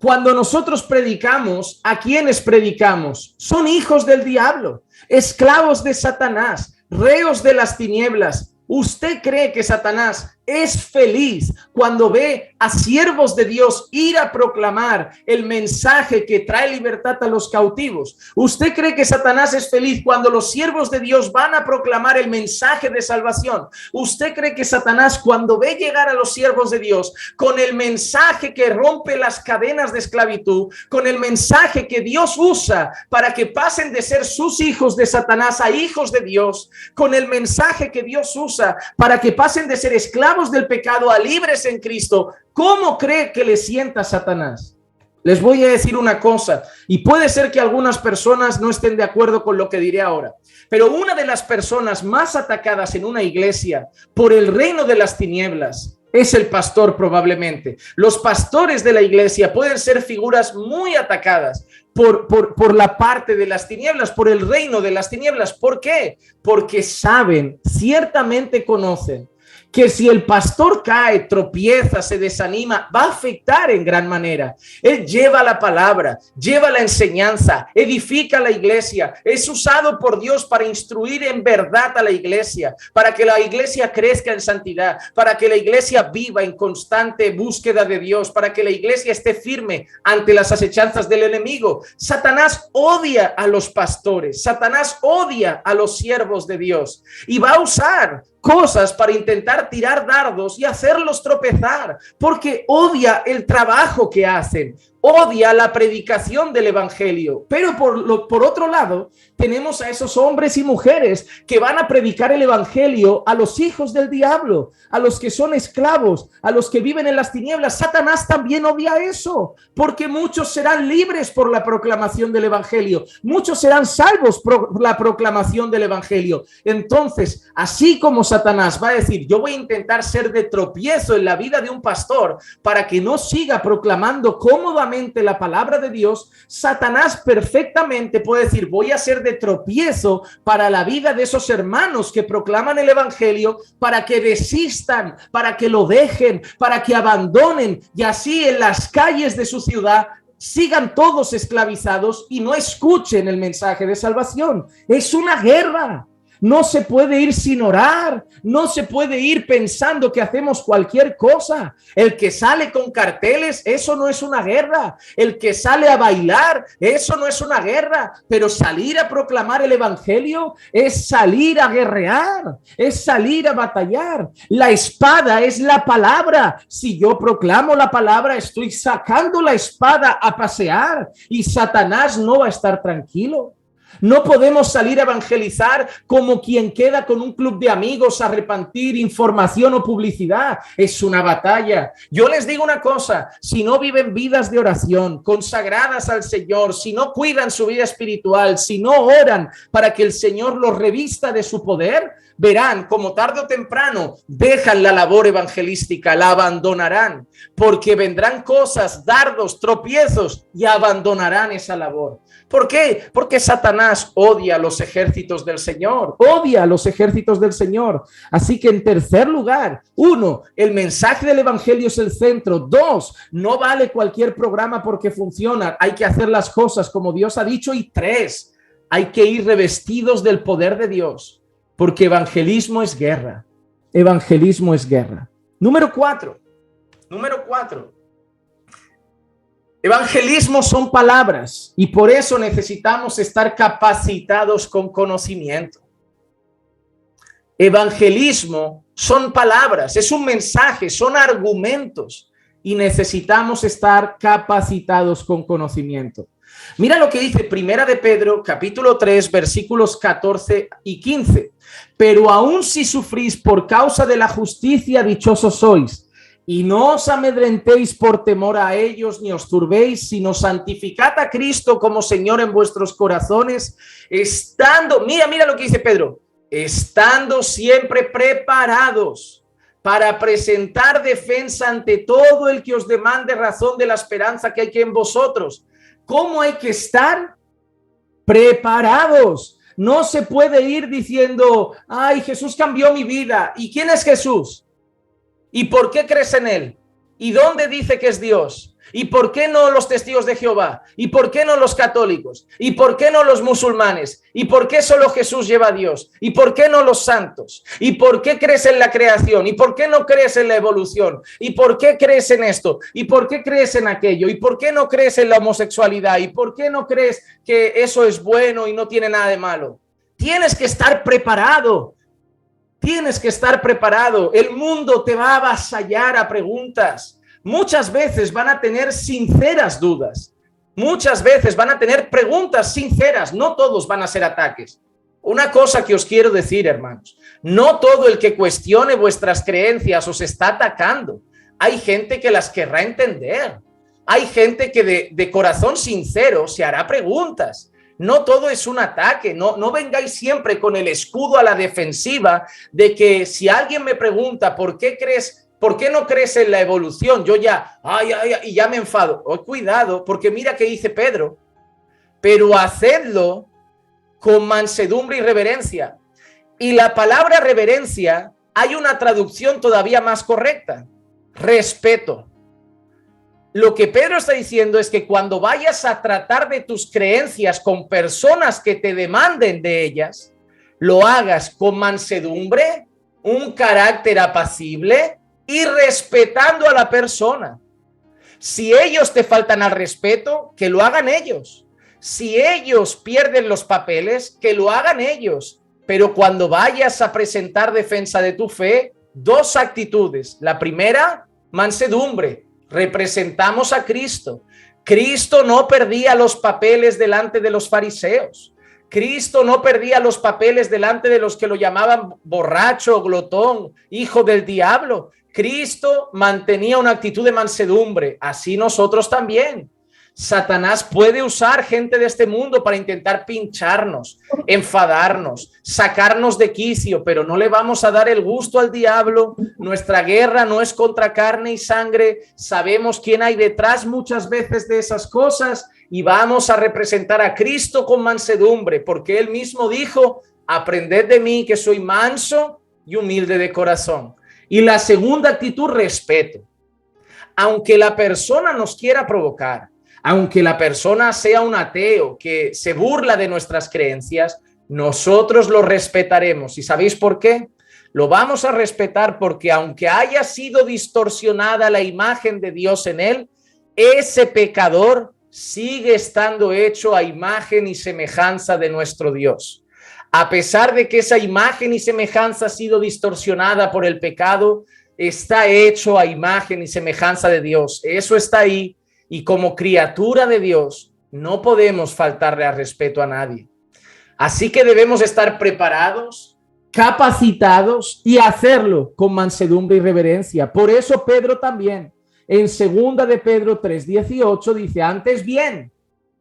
Cuando nosotros predicamos, ¿a quiénes predicamos? Son hijos del diablo, esclavos de Satanás, reos de las tinieblas. ¿Usted cree que Satanás es feliz cuando ve a siervos de Dios ir a proclamar el mensaje que trae libertad a los cautivos? ¿Usted cree que Satanás es feliz cuando los siervos de Dios van a proclamar el mensaje de salvación? ¿Usted cree que Satanás, cuando ve llegar a los siervos de Dios con el mensaje que rompe las cadenas de esclavitud, con el mensaje que Dios usa para que pasen de ser sus hijos de Satanás a hijos de Dios, con el mensaje que Dios usa para que pasen de ser esclavos del pecado a libres en Cristo, ¿cómo cree que le sienta Satanás? Les voy a decir una cosa, y puede ser que algunas personas no estén de acuerdo con lo que diré ahora, pero una de las personas más atacadas en una iglesia por el reino de las tinieblas es el pastor, probablemente. Los pastores de la iglesia pueden ser figuras muy atacadas por la parte de las tinieblas, por el reino de las tinieblas. ¿Por qué? Porque saben, ciertamente conocen, que si el pastor cae, tropieza, se desanima, va a afectar en gran manera. Él lleva la palabra, lleva la enseñanza, edifica la iglesia, es usado por Dios para instruir en verdad a la iglesia, para que la iglesia crezca en santidad, para que la iglesia viva en constante búsqueda de Dios, para que la iglesia esté firme ante las acechanzas del enemigo. Satanás odia a los pastores, Satanás odia a los siervos de Dios y va a usar cosas para intentar tirar dardos y hacerlos tropezar, porque odia el trabajo que hacen, odia la predicación del evangelio. Pero por otro lado, tenemos a esos hombres y mujeres que van a predicar el evangelio a los hijos del diablo, a los que son esclavos, a los que viven en las tinieblas. Satanás también odia eso, porque muchos serán libres por la proclamación del evangelio, muchos serán salvos por la proclamación del evangelio. Entonces, así como Satanás va a decir, yo voy a intentar ser de tropiezo en la vida de un pastor para que no siga proclamando cómodamente la palabra de Dios, Satanás perfectamente puede decir, voy a ser de tropiezo para la vida de esos hermanos que proclaman el evangelio, para que desistan, para que lo dejen, para que abandonen, y así en las calles de su ciudad sigan todos esclavizados y no escuchen el mensaje de salvación. Es una guerra. No se puede ir sin orar, no se puede ir pensando que hacemos cualquier cosa. El que sale con carteles, eso no es una guerra. El que sale a bailar, eso no es una guerra. Pero salir a proclamar el evangelio es salir a guerrear, es salir a batallar. La espada es la palabra. Si yo proclamo la palabra, estoy sacando la espada a pasear y Satanás no va a estar tranquilo. No podemos salir a evangelizar como quien queda con un club de amigos a repartir información o publicidad. Es una batalla. Yo les digo una cosa, si no viven vidas de oración consagradas al Señor, si no cuidan su vida espiritual, si no oran para que el Señor los revista de su poder, verán como tarde o temprano dejan la labor evangelística, la abandonarán, porque vendrán cosas, dardos, tropiezos y abandonarán esa labor. ¿Por qué? Porque Satanás odia a los ejércitos del Señor, odia a los ejércitos del Señor. Así que en tercer lugar, 1, el mensaje del evangelio es el centro. 2, no vale cualquier programa porque funciona. Hay que hacer las cosas como Dios ha dicho. Y 3, hay que ir revestidos del poder de Dios, porque evangelismo es guerra. Evangelismo es guerra. Número 4. Evangelismo son palabras y por eso necesitamos estar capacitados con conocimiento. Evangelismo son palabras, es un mensaje, son argumentos y necesitamos estar capacitados con conocimiento. Mira lo que dice Primera de Pedro, capítulo 3, versículos 14 y 15. Pero aun si sufrís por causa de la justicia, dichosos sois. Y no os amedrentéis por temor a ellos, ni os turbéis, sino santificad a Cristo como Señor en vuestros corazones, mira lo que dice Pedro, estando siempre preparados para presentar defensa ante todo el que os demande razón de la esperanza que hay en vosotros. ¿Cómo hay que estar? Preparados. No se puede ir diciendo, ay, Jesús cambió mi vida. ¿Y quién es Jesús? ¿Y por qué crees en él? ¿Y dónde dice que es Dios? ¿Y por qué no los testigos de Jehová? ¿Y por qué no los católicos? ¿Y por qué no los musulmanes? ¿Y por qué solo Jesús lleva a Dios? ¿Y por qué no los santos? ¿Y por qué crees en la creación? ¿Y por qué no crees en la evolución? ¿Y por qué crees en esto? ¿Y por qué crees en aquello? ¿Y por qué no crees en la homosexualidad? ¿Y por qué no crees que eso es bueno y no tiene nada de malo? Tienes que estar preparado. Tienes que estar preparado. El mundo te va a avasallar a preguntas. Muchas veces van a tener sinceras dudas. Muchas veces van a tener preguntas sinceras. No todos van a ser ataques. Una cosa que os quiero decir, hermanos. No todo el que cuestione vuestras creencias os está atacando. Hay gente que las querrá entender. Hay gente que de corazón sincero se hará preguntas. No todo es un ataque, no vengáis siempre con el escudo a la defensiva de que si alguien me pregunta ¿por qué no crees en la evolución? Yo y ya me enfado. Cuidado, porque mira que dice Pedro, pero hacedlo con mansedumbre y reverencia. Y la palabra reverencia, hay una traducción todavía más correcta, respeto. Lo que Pedro está diciendo es que cuando vayas a tratar de tus creencias con personas que te demanden de ellas, lo hagas con mansedumbre, un carácter apacible y respetando a la persona. Si ellos te faltan al respeto, que lo hagan ellos. Si ellos pierden los papeles, que lo hagan ellos. Pero cuando vayas a presentar defensa de tu fe, 2 actitudes. La primera, mansedumbre. Representamos a Cristo. Cristo no perdía los papeles delante de los fariseos. Cristo no perdía los papeles delante de los que lo llamaban borracho, glotón, hijo del diablo. Cristo mantenía una actitud de mansedumbre. Así nosotros también. Satanás puede usar gente de este mundo para intentar pincharnos, enfadarnos, sacarnos de quicio, pero no le vamos a dar el gusto al diablo. Nuestra guerra no es contra carne y sangre. Sabemos quién hay detrás muchas veces de esas cosas y vamos a representar a Cristo con mansedumbre, porque él mismo dijo, aprended de mí que soy manso y humilde de corazón. Y la segunda actitud, respeto. Aunque la persona nos quiera provocar, aunque la persona sea un ateo que se burla de nuestras creencias, nosotros lo respetaremos. ¿Y sabéis por qué? Lo vamos a respetar porque aunque haya sido distorsionada la imagen de Dios en él, ese pecador sigue estando hecho a imagen y semejanza de nuestro Dios. A pesar de que esa imagen y semejanza ha sido distorsionada por el pecado, está hecho a imagen y semejanza de Dios. Eso está ahí. Y como criatura de Dios, no podemos faltarle al respeto a nadie. Así que debemos estar preparados, capacitados y hacerlo con mansedumbre y reverencia. Por eso Pedro también, en 2 de Pedro 3:18, dice, antes bien,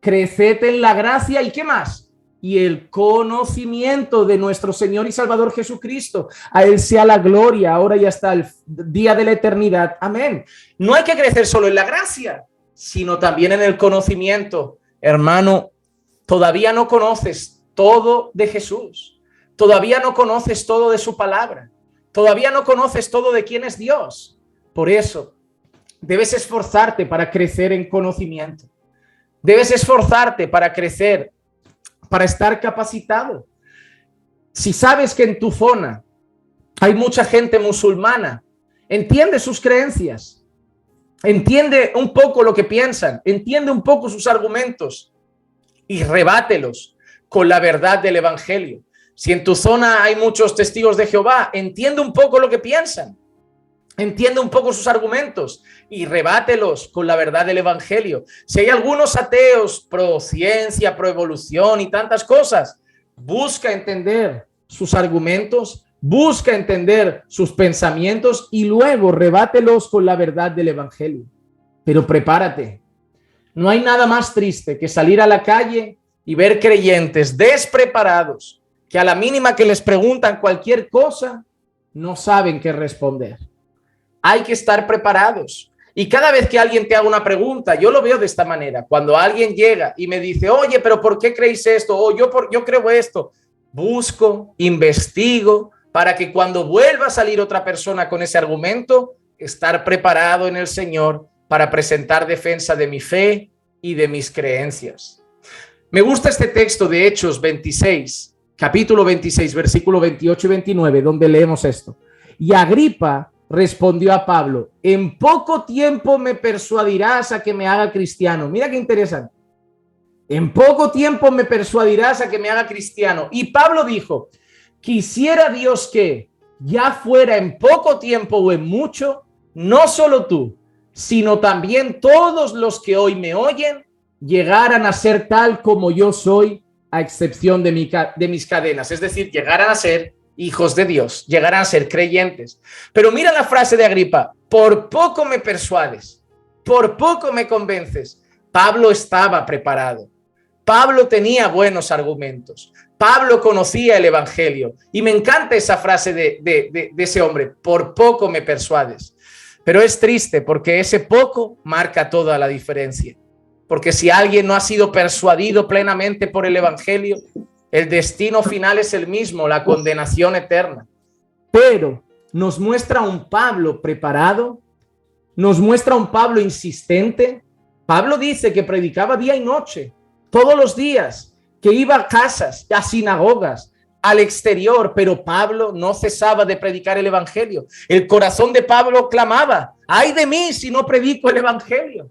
creced en la gracia y ¿qué más? Y el conocimiento de nuestro Señor y Salvador Jesucristo. A Él sea la gloria, ahora y hasta el día de la eternidad. Amén. No hay que crecer solo en la gracia, sino también en el conocimiento. Hermano, todavía no conoces todo de Jesús. Todavía no conoces todo de su palabra. Todavía no conoces todo de quién es Dios. Por eso, debes esforzarte para crecer en conocimiento. Debes esforzarte para crecer, para estar capacitado. Si sabes que en tu zona hay mucha gente musulmana, entiende sus creencias, entiende un poco lo que piensan, entiende un poco sus argumentos y rebátelos con la verdad del evangelio. Si en tu zona hay muchos testigos de Jehová, entiende un poco lo que piensan, entiende un poco sus argumentos y rebátelos con la verdad del evangelio. Si hay algunos ateos pro ciencia, pro evolución y tantas cosas, busca entender sus argumentos, busca entender sus pensamientos y luego rebátelos con la verdad del evangelio. Pero prepárate. No hay nada más triste que salir a la calle y ver creyentes despreparados que a la mínima que les preguntan cualquier cosa, no saben qué responder. Hay que estar preparados. Y cada vez que alguien te haga una pregunta, yo lo veo de esta manera. Cuando alguien llega y me dice, oye, pero ¿por qué creéis esto? O yo creo esto. Busco, investigo, para que cuando vuelva a salir otra persona con ese argumento, estar preparado en el Señor para presentar defensa de mi fe y de mis creencias. Me gusta este texto de Hechos 26, capítulo 26, versículo 28 y 29, donde leemos esto. Y Agripa respondió a Pablo, en poco tiempo me persuadirás a que me haga cristiano. Mira qué interesante. En poco tiempo me persuadirás a que me haga cristiano. Y Pablo dijo, quisiera Dios que ya fuera en poco tiempo o en mucho, no solo tú, sino también todos los que hoy me oyen, llegaran a ser tal como yo soy, a excepción de mis cadenas. Es decir, llegaran a ser hijos de Dios, llegarán a ser creyentes. Pero mira la frase de Agripa, por poco me persuades, por poco me convences. Pablo estaba preparado. Pablo tenía buenos argumentos. Pablo conocía el evangelio. Y me encanta esa frase de ese hombre, por poco me persuades. Pero es triste porque ese poco marca toda la diferencia. Porque si alguien no ha sido persuadido plenamente por el evangelio, el destino final es el mismo, la condenación eterna. Pero nos muestra un Pablo preparado, nos muestra un Pablo insistente. Pablo dice que predicaba día y noche, todos los días, que iba a casas, a sinagogas, al exterior, pero Pablo no cesaba de predicar el evangelio. El corazón de Pablo clamaba, ¡ay de mí si no predico el evangelio!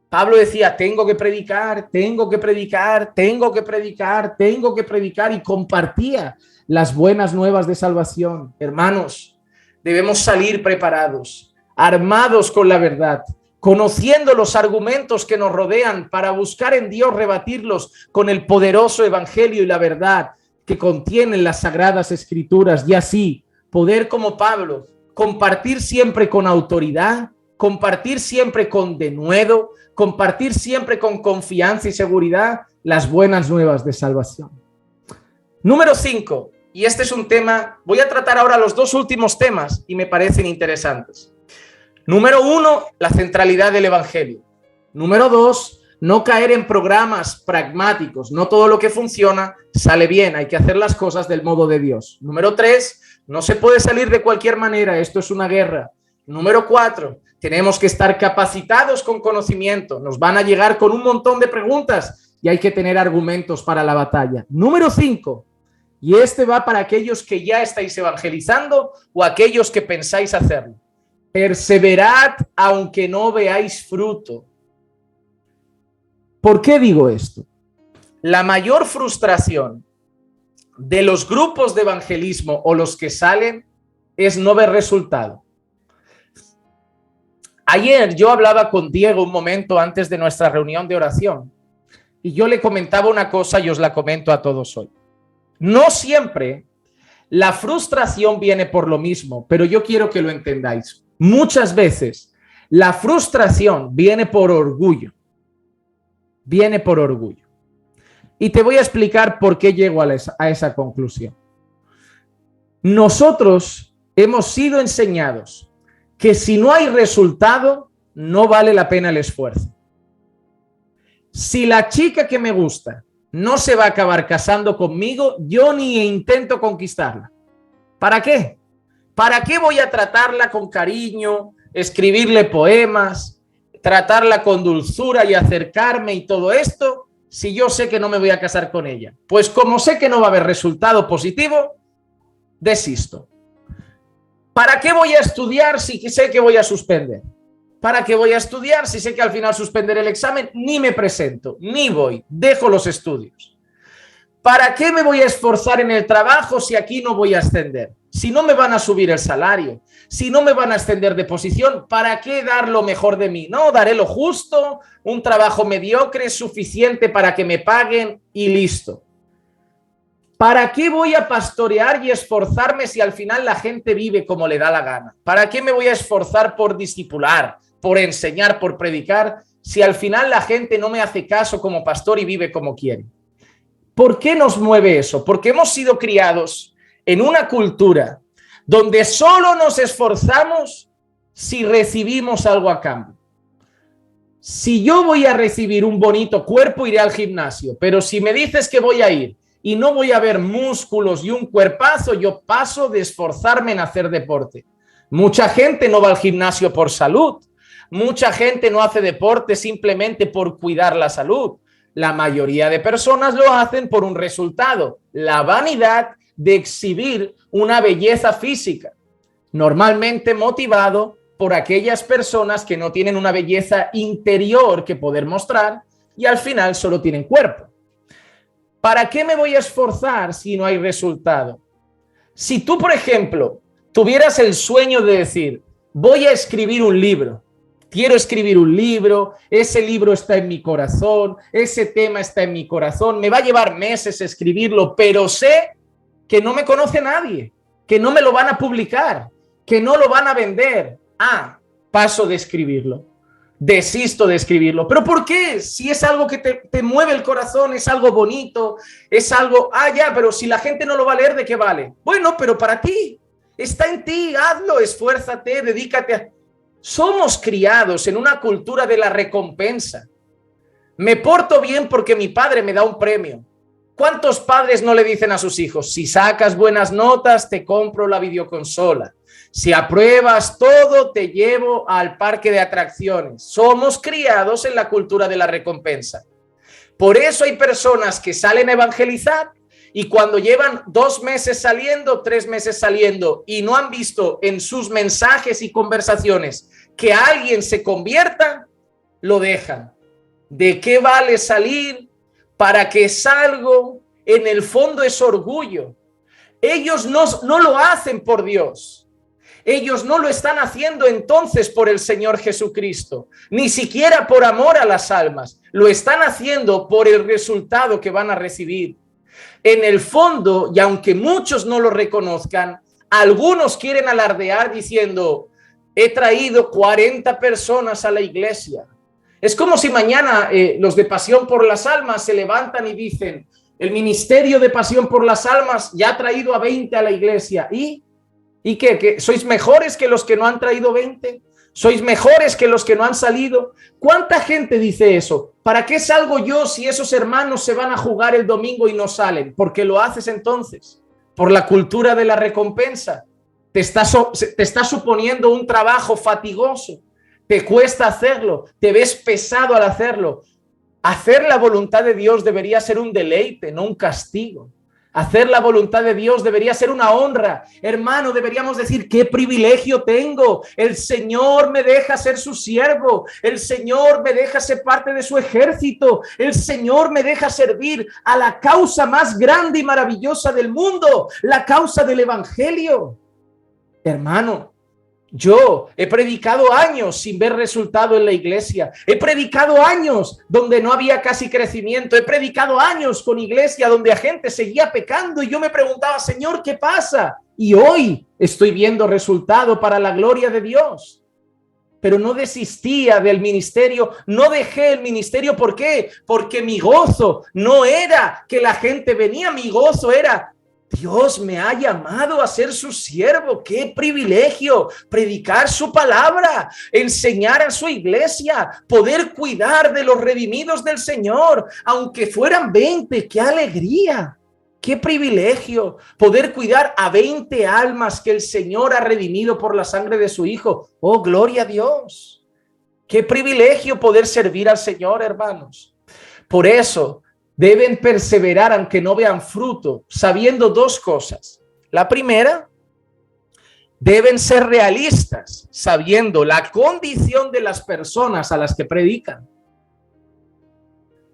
Pablo decía, tengo que predicar, tengo que predicar, tengo que predicar, tengo que predicar, y compartía las buenas nuevas de salvación. Hermanos, debemos salir preparados, armados con la verdad, conociendo los argumentos que nos rodean para buscar en Dios rebatirlos con el poderoso evangelio y la verdad que contienen las sagradas escrituras, y así poder, como Pablo, compartir siempre con autoridad, compartir siempre con denuedo, compartir siempre con confianza y seguridad las buenas nuevas de salvación. Número 5, y este es un tema, voy a tratar ahora los dos últimos temas y me parecen interesantes. Número 1, la centralidad del evangelio. Número 2, no caer en programas pragmáticos. No todo lo que funciona sale bien, hay que hacer las cosas del modo de Dios. Número 3, no se puede salir de cualquier manera, esto es una guerra. Número 4, tenemos que estar capacitados con conocimiento. Nos van a llegar con un montón de preguntas y hay que tener argumentos para la batalla. Número 5, y este va para aquellos que ya estáis evangelizando o aquellos que pensáis hacerlo. Perseverad aunque no veáis fruto. ¿Por qué digo esto? La mayor frustración de los grupos de evangelismo o los que salen es no ver resultado. Ayer yo hablaba con Diego un momento antes de nuestra reunión de oración y yo le comentaba una cosa y os la comento a todos hoy. No siempre la frustración viene por lo mismo, pero yo quiero que lo entendáis. Muchas veces la frustración viene por orgullo. Viene por orgullo. Y te voy a explicar por qué llego a esa conclusión. Nosotros hemos sido enseñados que si no hay resultado, no vale la pena el esfuerzo. Si la chica que me gusta no se va a acabar casando conmigo, yo ni intento conquistarla. ¿Para qué? ¿Para qué voy a tratarla con cariño, escribirle poemas, tratarla con dulzura y acercarme y todo esto, si yo sé que no me voy a casar con ella? Pues como sé que no va a haber resultado positivo, desisto. ¿Para qué voy a estudiar si sé que voy a suspender? ¿Para qué voy a estudiar si sé que al final suspenderé el examen? Ni me presento, ni voy, dejo los estudios. ¿Para qué me voy a esforzar en el trabajo si aquí no voy a ascender? Si no me van a subir el salario, si no me van a ascender de posición, ¿para qué dar lo mejor de mí? No, daré lo justo, un trabajo mediocre, suficiente para que me paguen y listo. ¿Para qué voy a pastorear y esforzarme si al final la gente vive como le da la gana? ¿Para qué me voy a esforzar por discipular, por enseñar, por predicar, si al final la gente no me hace caso como pastor y vive como quiere? ¿Por qué nos mueve eso? Porque hemos sido criados en una cultura donde solo nos esforzamos si recibimos algo a cambio. Si yo voy a recibir un bonito cuerpo, iré al gimnasio, pero si me dices que voy a ir y no voy a ver músculos y un cuerpazo, yo paso de esforzarme en hacer deporte. Mucha gente no va al gimnasio por salud. Mucha gente no hace deporte simplemente por cuidar la salud. La mayoría de personas lo hacen por un resultado, la vanidad de exhibir una belleza física, normalmente motivado por aquellas personas que no tienen una belleza interior que poder mostrar y al final solo tienen cuerpo. ¿Para qué me voy a esforzar si no hay resultado? Si tú, por ejemplo, tuvieras el sueño de decir, voy a escribir un libro, quiero escribir un libro, ese libro está en mi corazón, ese tema está en mi corazón, me va a llevar meses escribirlo, pero sé que no me conoce nadie, que no me lo van a publicar, que no lo van a vender. Paso de escribirlo, desisto de escribirlo. ¿Pero por qué? Si es algo que te mueve el corazón, es algo bonito, es algo, pero si la gente no lo va a leer, ¿de qué vale? Bueno, pero para ti, está en ti, hazlo, esfuérzate, dedícate. Somos criados en una cultura de la recompensa. Me porto bien porque mi padre me da un premio. ¿Cuántos padres no le dicen a sus hijos, si sacas buenas notas, te compro la videoconsola? Si apruebas todo, te llevo al parque de atracciones. Somos criados en la cultura de la recompensa. Por eso hay personas que salen a evangelizar y cuando llevan 2 meses saliendo, 3 meses saliendo y no han visto en sus mensajes y conversaciones que alguien se convierta, lo dejan. ¿De qué vale salir? ¿Para qué salgo? En el fondo es orgullo. Ellos no lo hacen por Dios. Ellos no lo están haciendo entonces por el Señor Jesucristo, ni siquiera por amor a las almas. Lo están haciendo por el resultado que van a recibir. En el fondo, y aunque muchos no lo reconozcan, algunos quieren alardear diciendo, he traído 40 personas a la iglesia. Es como si mañana los de Pasión por las Almas se levantan y dicen, el ministerio de Pasión por las Almas ya ha traído a 20 a la iglesia. ¿Y qué? ¿Sois mejores que los que no han traído 20? ¿Sois mejores que los que no han salido? ¿Cuánta gente dice eso? ¿Para qué salgo yo si esos hermanos se van a jugar el domingo y no salen? ¿Por qué lo haces entonces? Por la cultura de la recompensa. Te está suponiendo un trabajo fatigoso. Te cuesta hacerlo. Te ves pesado al hacerlo. Hacer la voluntad de Dios debería ser un deleite, no un castigo. Hacer la voluntad de Dios debería ser una honra. Hermano, deberíamos decir, qué privilegio tengo. El Señor me deja ser su siervo. El Señor me deja ser parte de su ejército. El Señor me deja servir a la causa más grande y maravillosa del mundo, la causa del evangelio. Hermano, Yo he predicado años sin ver resultado en la iglesia. He predicado años donde no había casi crecimiento. He predicado años con iglesia donde la gente seguía pecando y yo me preguntaba, Señor, ¿qué pasa? Y hoy estoy viendo resultado para la gloria de Dios. Pero no desistía del ministerio, no dejé el ministerio. ¿Por qué? Porque mi gozo no era que la gente venía, mi gozo era: Dios me ha llamado a ser su siervo. ¡Qué privilegio! Predicar su palabra, enseñar a su iglesia, poder cuidar de los redimidos del Señor, aunque fueran 20. ¡Qué alegría! ¡Qué privilegio! Poder cuidar a 20 almas que el Señor ha redimido por la sangre de su Hijo. ¡Oh, gloria a Dios! ¡Qué privilegio poder servir al Señor, hermanos! Por eso deben perseverar aunque no vean fruto, sabiendo dos cosas. La primera, deben ser realistas, sabiendo la condición de las personas a las que predican.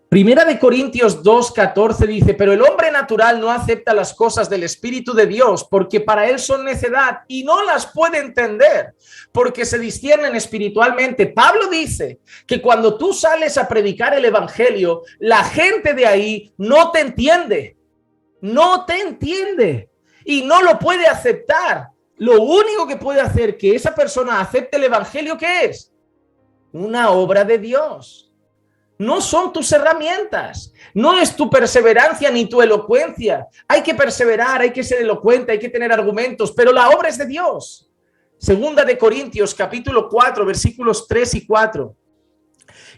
Primera de Corintios 2:14 dice: pero el hombre natural no acepta las cosas del Espíritu de Dios, porque para él son necedad y no las puede entender, porque se disciernen espiritualmente. Pablo dice que cuando tú sales a predicar el evangelio, la gente de ahí no te entiende y no lo puede aceptar. Lo único que puede hacer que esa persona acepte el evangelio, ¿qué es? Una obra de Dios. No son tus herramientas, no es tu perseverancia ni tu elocuencia. Hay que perseverar, hay que ser elocuente, hay que tener argumentos, pero la obra es de Dios. Segunda de Corintios, capítulo 4, versículos 3 y 4.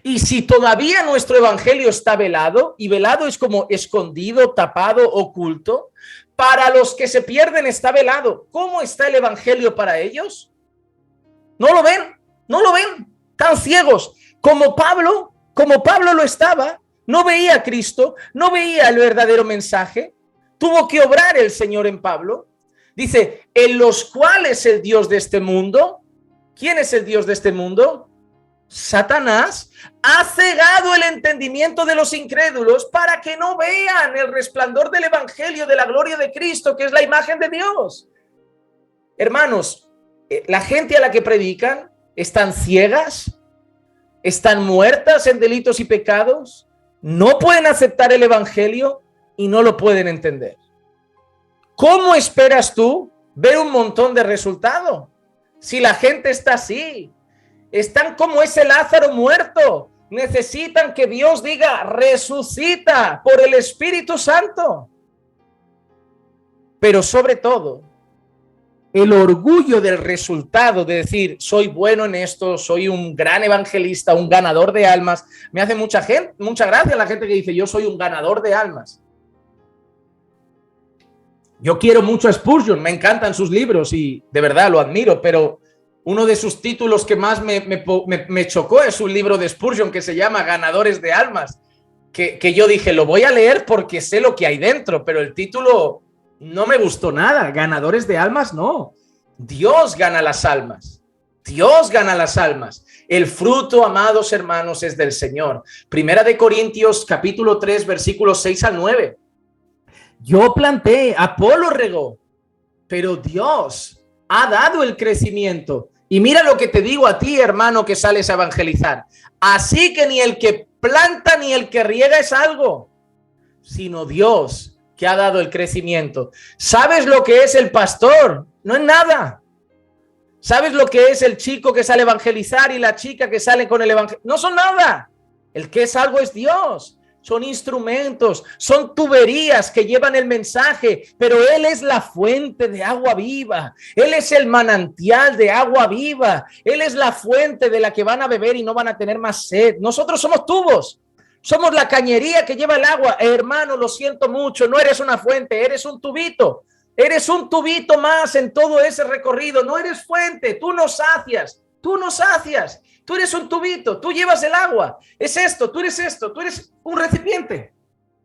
Y si todavía nuestro evangelio está velado, y velado es como escondido, tapado, oculto, para los que se pierden está velado. ¿Cómo está el evangelio para ellos? No lo ven, tan ciegos como Pablo lo estaba. No veía a Cristo, no veía el verdadero mensaje. Tuvo que obrar el Señor en Pablo. Dice, en los cuales el Dios de este mundo, ¿quién es el Dios de este mundo? Satanás ha cegado el entendimiento de los incrédulos para que no vean el resplandor del evangelio de la gloria de Cristo, que es la imagen de Dios. Hermanos, la gente a la que predican están ciegas, están muertas en delitos y pecados, no pueden aceptar el evangelio y no lo pueden entender. ¿Cómo esperas tú ver un montón de resultado si la gente está así? Están como ese Lázaro muerto. Necesitan que Dios diga: resucita por el Espíritu Santo. Pero sobre todo, el orgullo del resultado, de decir, soy bueno en esto, soy un gran evangelista, un ganador de almas. Me hace mucha gracia la gente que dice, yo soy un ganador de almas. Yo quiero mucho a Spurgeon, me encantan sus libros y de verdad lo admiro, pero uno de sus títulos que más me chocó es un libro de Spurgeon que se llama Ganadores de Almas, que yo dije, lo voy a leer porque sé lo que hay dentro, pero el título no me gustó nada. Ganadores de almas, no. Dios gana las almas. Dios gana las almas. El fruto, amados hermanos, es del Señor. Primera de Corintios, capítulo 3, versículos 6 al 9. Yo planté, Apolo regó, pero Dios ha dado el crecimiento. Y mira lo que te digo a ti, hermano, que sales a evangelizar. Así que ni el que planta ni el que riega es algo, sino Dios que ha dado el crecimiento. ¿Sabes lo que es el pastor? No es nada. ¿Sabes lo que es el chico que sale a evangelizar y la chica que sale con el evangelio? No son nada. El que es algo es Dios. Son instrumentos, son tuberías que llevan el mensaje, pero Él es la fuente de agua viva. Él es el manantial de agua viva. Él es la fuente de la que van a beber y no van a tener más sed. Nosotros somos tubos. Somos la cañería que lleva el agua. Hermano, lo siento mucho, no eres una fuente, eres un tubito. Eres un tubito más en todo ese recorrido. No eres fuente, tú no sacias. Tú eres un tubito, tú llevas el agua. Es esto, tú eres un recipiente.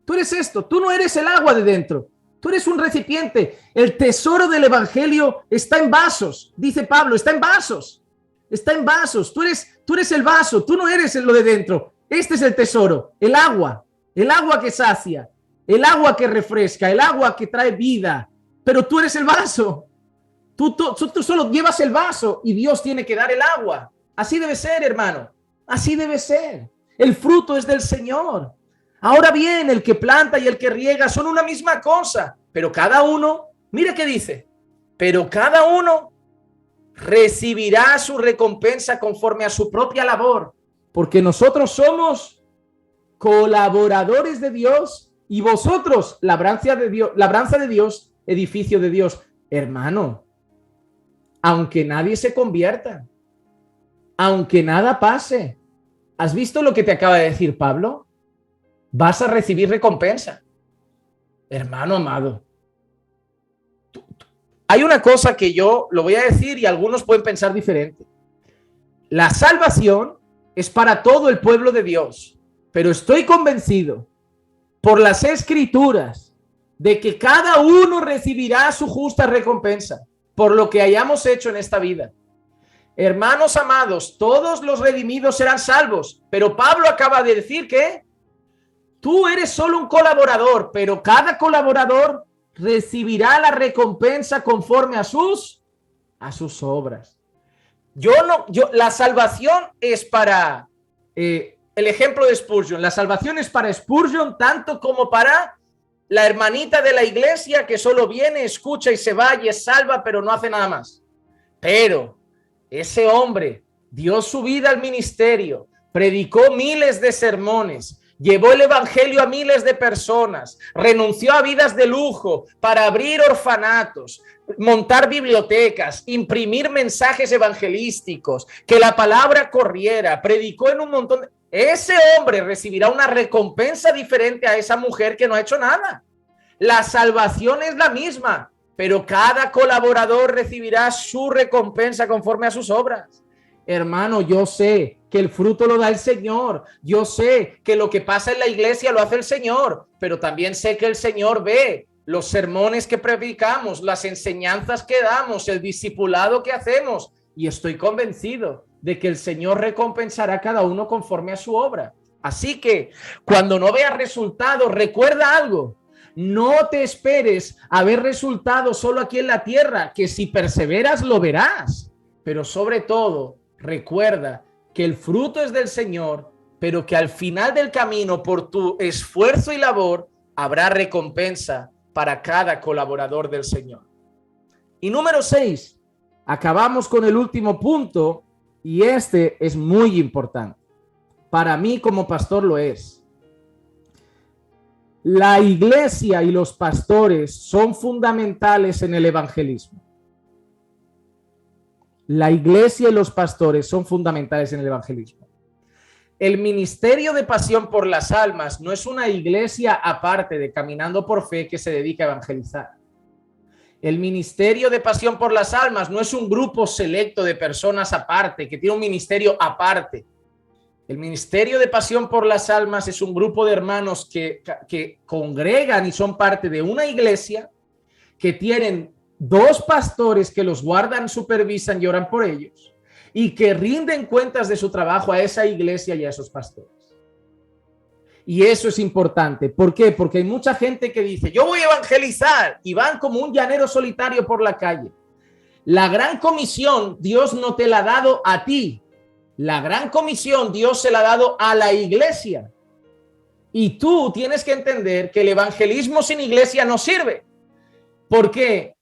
Tú eres esto, tú no eres el agua de dentro. Tú eres un recipiente. El tesoro del evangelio está en vasos, dice Pablo, está en vasos. Está en vasos. Tú eres el vaso, tú no eres lo de dentro. Este es el tesoro, el agua que sacia, el agua que refresca, el agua que trae vida, pero tú eres el vaso. Tú solo llevas el vaso y Dios tiene que dar el agua. Así debe ser, hermano. Así debe ser. El fruto es del Señor. Ahora bien, el que planta y el que riega son una misma cosa, pero cada uno, mira qué dice, pero cada uno recibirá su recompensa conforme a su propia labor, porque nosotros somos colaboradores de Dios y vosotros, labranza de Dios, edificio de Dios. Hermano, aunque nadie se convierta, aunque nada pase, ¿has visto lo que te acaba de decir Pablo? Vas a recibir recompensa. Hermano amado, hay una cosa que yo lo voy a decir y algunos pueden pensar diferente. La salvación es para todo el pueblo de Dios, pero estoy convencido por las Escrituras de que cada uno recibirá su justa recompensa por lo que hayamos hecho en esta vida. Hermanos amados, todos los redimidos serán salvos, pero Pablo acaba de decir que tú eres solo un colaborador, pero cada colaborador recibirá la recompensa conforme a sus obras. La salvación es para el ejemplo de Spurgeon. La salvación es para Spurgeon tanto como para la hermanita de la iglesia que solo viene, escucha y se va y es salva, pero no hace nada más. Pero ese hombre dio su vida al ministerio, predicó miles de sermones, llevó el evangelio a miles de personas, renunció a vidas de lujo para abrir orfanatos, montar bibliotecas, imprimir mensajes evangelísticos, que la palabra corriera, predicó en un montón de... Ese hombre recibirá una recompensa diferente a esa mujer que no ha hecho nada. La salvación es la misma, pero cada colaborador recibirá su recompensa conforme a sus obras. Hermano, yo sé que el fruto lo da el Señor. Yo sé que lo que pasa en la iglesia lo hace el Señor, pero también sé que el Señor ve los sermones que predicamos, las enseñanzas que damos, el discipulado que hacemos, y estoy convencido de que el Señor recompensará a cada uno conforme a su obra. Así que cuando no veas resultados, recuerda algo. No te esperes a ver resultados solo aquí en la tierra, que si perseveras lo verás. Pero sobre todo, recuerda que el fruto es del Señor, pero que al final del camino, por tu esfuerzo y labor, habrá recompensa para cada colaborador del Señor. Y número 6, acabamos con el último punto, y este es muy importante. Para mí como pastor lo es. La iglesia y los pastores son fundamentales en el evangelismo. La iglesia y los pastores son fundamentales en el evangelismo. El ministerio de pasión por las almas no es una iglesia aparte de Caminando por Fe que se dedica a evangelizar. El ministerio de pasión por las almas no es un grupo selecto de personas aparte que tiene un ministerio aparte. El ministerio de pasión por las almas es un grupo de hermanos que congregan y son parte de una iglesia, que tienen 2 pastores que los guardan, supervisan y oran por ellos, y que rinden cuentas de su trabajo a esa iglesia y a esos pastores. Y eso es importante. ¿Por qué? Porque hay mucha gente que dice, yo voy a evangelizar, y van como un llanero solitario por la calle. La gran comisión Dios no te la ha dado a ti. La gran comisión Dios se la ha dado a la iglesia. Y tú tienes que entender que el evangelismo sin iglesia no sirve. ¿Por qué?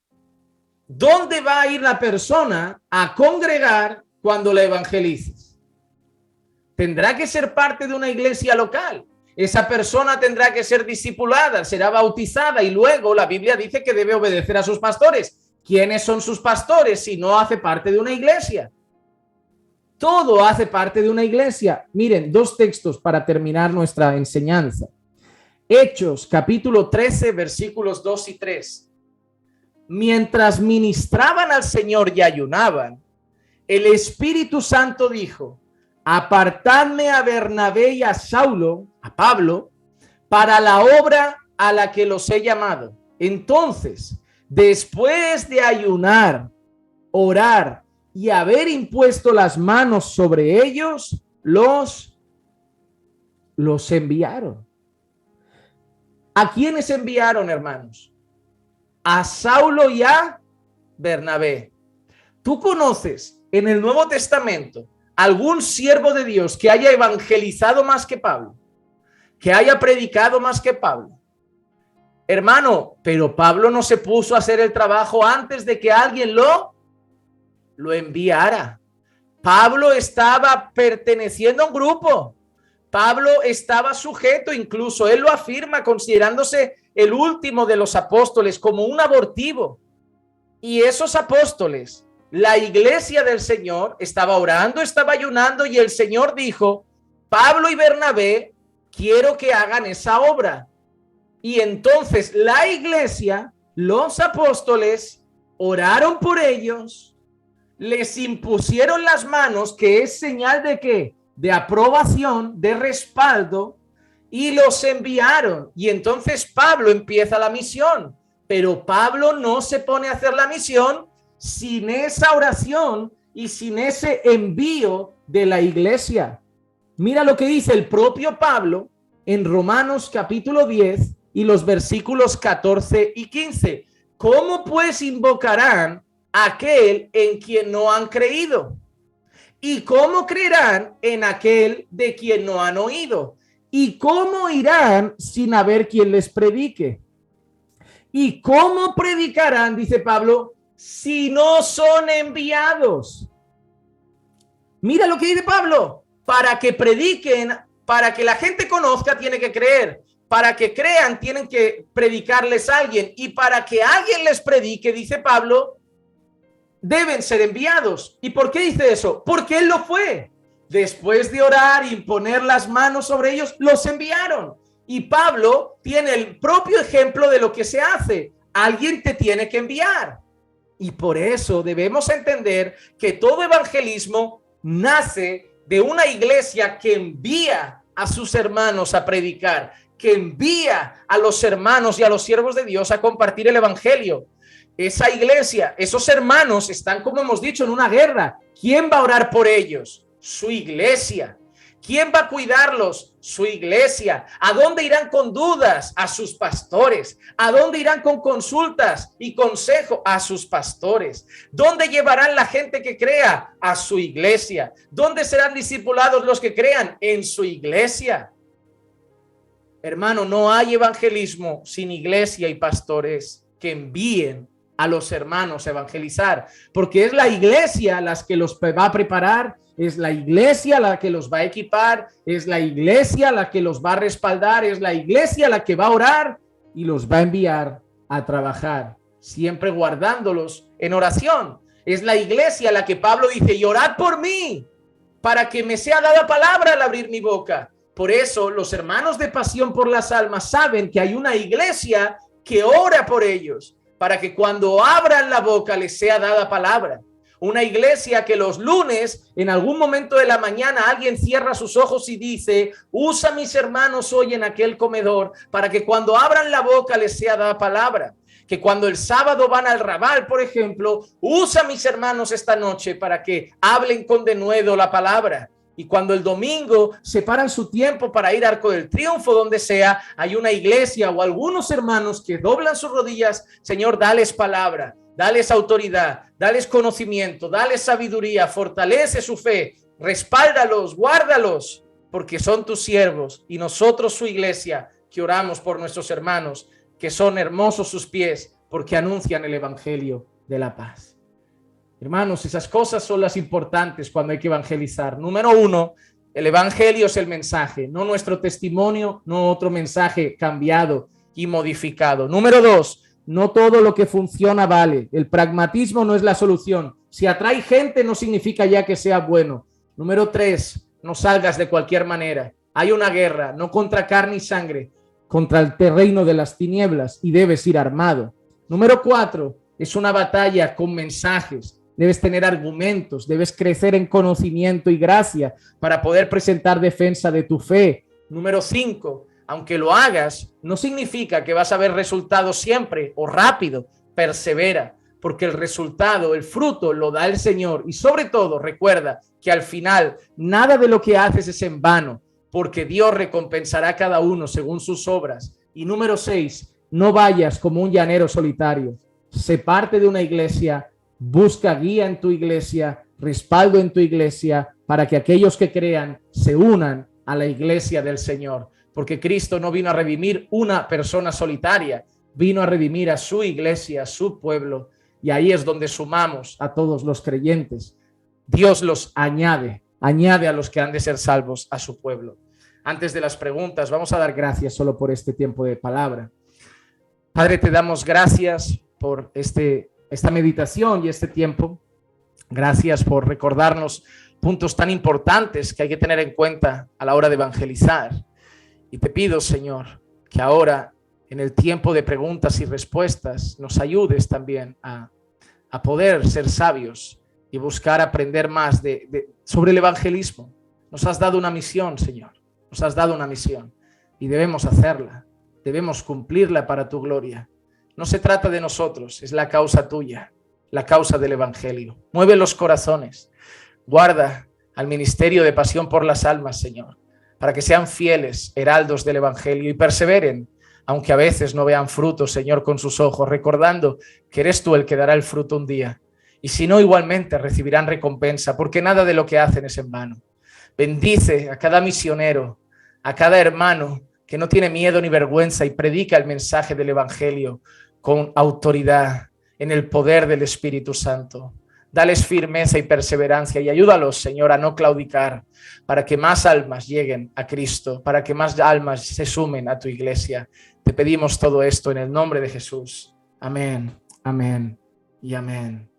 ¿Dónde va a ir la persona a congregar cuando la evangelices? Tendrá que ser parte de una iglesia local. Esa persona tendrá que ser discipulada, será bautizada y luego la Biblia dice que debe obedecer a sus pastores. ¿Quiénes son sus pastores si no hace parte de una iglesia? Todo hace parte de una iglesia. Miren, 2 textos para terminar nuestra enseñanza. Hechos, capítulo 13, versículos 2 y 3. Mientras ministraban al Señor y ayunaban, el Espíritu Santo dijo, apartadme a Bernabé y a Saulo, a Pablo, para la obra a la que los he llamado. Entonces, después de ayunar, orar y haber impuesto las manos sobre ellos, los enviaron. ¿A quiénes enviaron, hermanos? A Saulo y a Bernabé. ¿Tú conoces en el Nuevo Testamento algún siervo de Dios que haya evangelizado más que Pablo? Que haya predicado más que Pablo. Hermano, pero Pablo no se puso a hacer el trabajo antes de que alguien lo enviara. Pablo estaba perteneciendo a un grupo. Pablo estaba sujeto, incluso él lo afirma, considerándose el último de los apóstoles, como un abortivo. Y esos apóstoles, la iglesia del Señor, estaba orando, estaba ayunando, y el Señor dijo: Pablo y Bernabé, quiero que hagan esa obra. Y entonces la iglesia, los apóstoles, oraron por ellos, les impusieron las manos, que es señal de ¿qué? De aprobación, de respaldo, y los enviaron. Y entonces Pablo empieza la misión, pero Pablo no se pone a hacer la misión sin esa oración y sin ese envío de la iglesia. Mira lo que dice el propio Pablo en Romanos capítulo 10 y los versículos 14 y 15. ¿Cómo pues invocarán a aquel en quien no han creído? ¿Y cómo creerán en aquel de quien no han oído? ¿Y cómo irán sin haber quien les predique? ¿Y cómo predicarán, dice Pablo, si no son enviados? Mira lo que dice Pablo: para que prediquen, para que la gente conozca, tiene que creer. Para que crean, tienen que predicarles a alguien. Y para que alguien les predique, dice Pablo, deben ser enviados. ¿Y por qué dice eso? Porque él lo fue. Después de orar y poner las manos sobre ellos, los enviaron. Y Pablo tiene el propio ejemplo de lo que se hace. Alguien te tiene que enviar. Y por eso debemos entender que todo evangelismo nace de una iglesia que envía a sus hermanos a predicar, que envía a los hermanos y a los siervos de Dios a compartir el evangelio. Esa iglesia, esos hermanos están, como hemos dicho, en una guerra. ¿Quién va a orar por ellos? Su iglesia. ¿Quién va a cuidarlos? Su iglesia. ¿A dónde irán con dudas? A sus pastores. ¿A dónde irán con consultas y consejo? A sus pastores. ¿Dónde llevarán la gente que crea? A su iglesia. ¿Dónde serán discipulados los que crean? En su iglesia. Hermano, no hay evangelismo sin iglesia y pastores que envíen a los hermanos a evangelizar, porque es la iglesia la que los va a preparar, es la iglesia la que los va a equipar, es la iglesia la que los va a respaldar, es la iglesia la que va a orar y los va a enviar a trabajar, siempre guardándolos en oración. Es la iglesia la que Pablo dice: y orad por mí, para que me sea dada palabra al abrir mi boca. Por eso los hermanos de Pasión por las Almas saben que hay una iglesia que ora por ellos, para que cuando abran la boca les sea dada palabra. Una iglesia que los lunes, en algún momento de la mañana, alguien cierra sus ojos y dice: usa mis hermanos hoy en aquel comedor, para que cuando abran la boca les sea dada palabra. Que cuando el sábado van al Raval, por ejemplo, usa mis hermanos esta noche para que hablen con denuedo la palabra. Y cuando el domingo separan su tiempo para ir a Arco del Triunfo, donde sea, hay una iglesia o algunos hermanos que doblan sus rodillas. Señor, dales palabra, dales autoridad, dales conocimiento, dales sabiduría, fortalece su fe, respáldalos, guárdalos, porque son tus siervos y nosotros su iglesia, que oramos por nuestros hermanos, que son hermosos sus pies, porque anuncian el evangelio de la paz. Hermanos, esas cosas son las importantes cuando hay que evangelizar. Número uno, el evangelio es el mensaje, no nuestro testimonio, no otro mensaje cambiado y modificado. Número dos, no todo lo que funciona vale. El pragmatismo no es la solución. Si atrae gente no significa ya que sea bueno. Número tres, no salgas de cualquier manera. Hay una guerra, no contra carne y sangre, contra el reino de las tinieblas, y debes ir armado. Número cuatro, es una batalla con mensajes. Debes tener argumentos, debes crecer en conocimiento y gracia para poder presentar defensa de tu fe. Número 5, aunque lo hagas, no significa que vas a ver resultados siempre o rápido. Persevera, porque el resultado, el fruto, lo da el Señor. Y sobre todo, recuerda que al final nada de lo que haces es en vano, porque Dios recompensará a cada uno según sus obras. Y número 6, no vayas como un llanero solitario. sé parte de una iglesia, busca guía en tu iglesia, respaldo en tu iglesia, para que aquellos que crean se unan a la iglesia del Señor. Porque Cristo no vino a redimir una persona solitaria, vino a redimir a su iglesia, a su pueblo, y ahí es donde sumamos a todos los creyentes. Dios los añade a los que han de ser salvos a su pueblo. Antes de las preguntas, vamos a dar gracias solo por este tiempo de palabra. Padre, te damos gracias por esta meditación y este tiempo. Gracias por recordarnos puntos tan importantes que hay que tener en cuenta a la hora de evangelizar. Y te pido, Señor, que ahora, en el tiempo de preguntas y respuestas, nos ayudes también a poder ser sabios y buscar aprender más sobre el evangelismo. Nos has dado una misión, Señor. Nos has dado una misión y debemos hacerla. Debemos cumplirla para tu gloria. No se trata de nosotros, es la causa tuya, la causa del evangelio. Mueve los corazones. Guarda al ministerio de Pasión por las Almas, Señor, para que sean fieles heraldos del evangelio y perseveren, aunque a veces no vean frutos, Señor, con sus ojos, recordando que eres tú el que dará el fruto un día. Y si no, igualmente recibirán recompensa, porque nada de lo que hacen es en vano. Bendice a cada misionero, a cada hermano que no tiene miedo ni vergüenza y predica el mensaje del evangelio con autoridad, en el poder del Espíritu Santo. Dales firmeza y perseverancia y ayúdalos, Señor, a no claudicar, para que más almas lleguen a Cristo, para que más almas se sumen a tu iglesia. Te pedimos todo esto en el nombre de Jesús. Amén, amén y amén.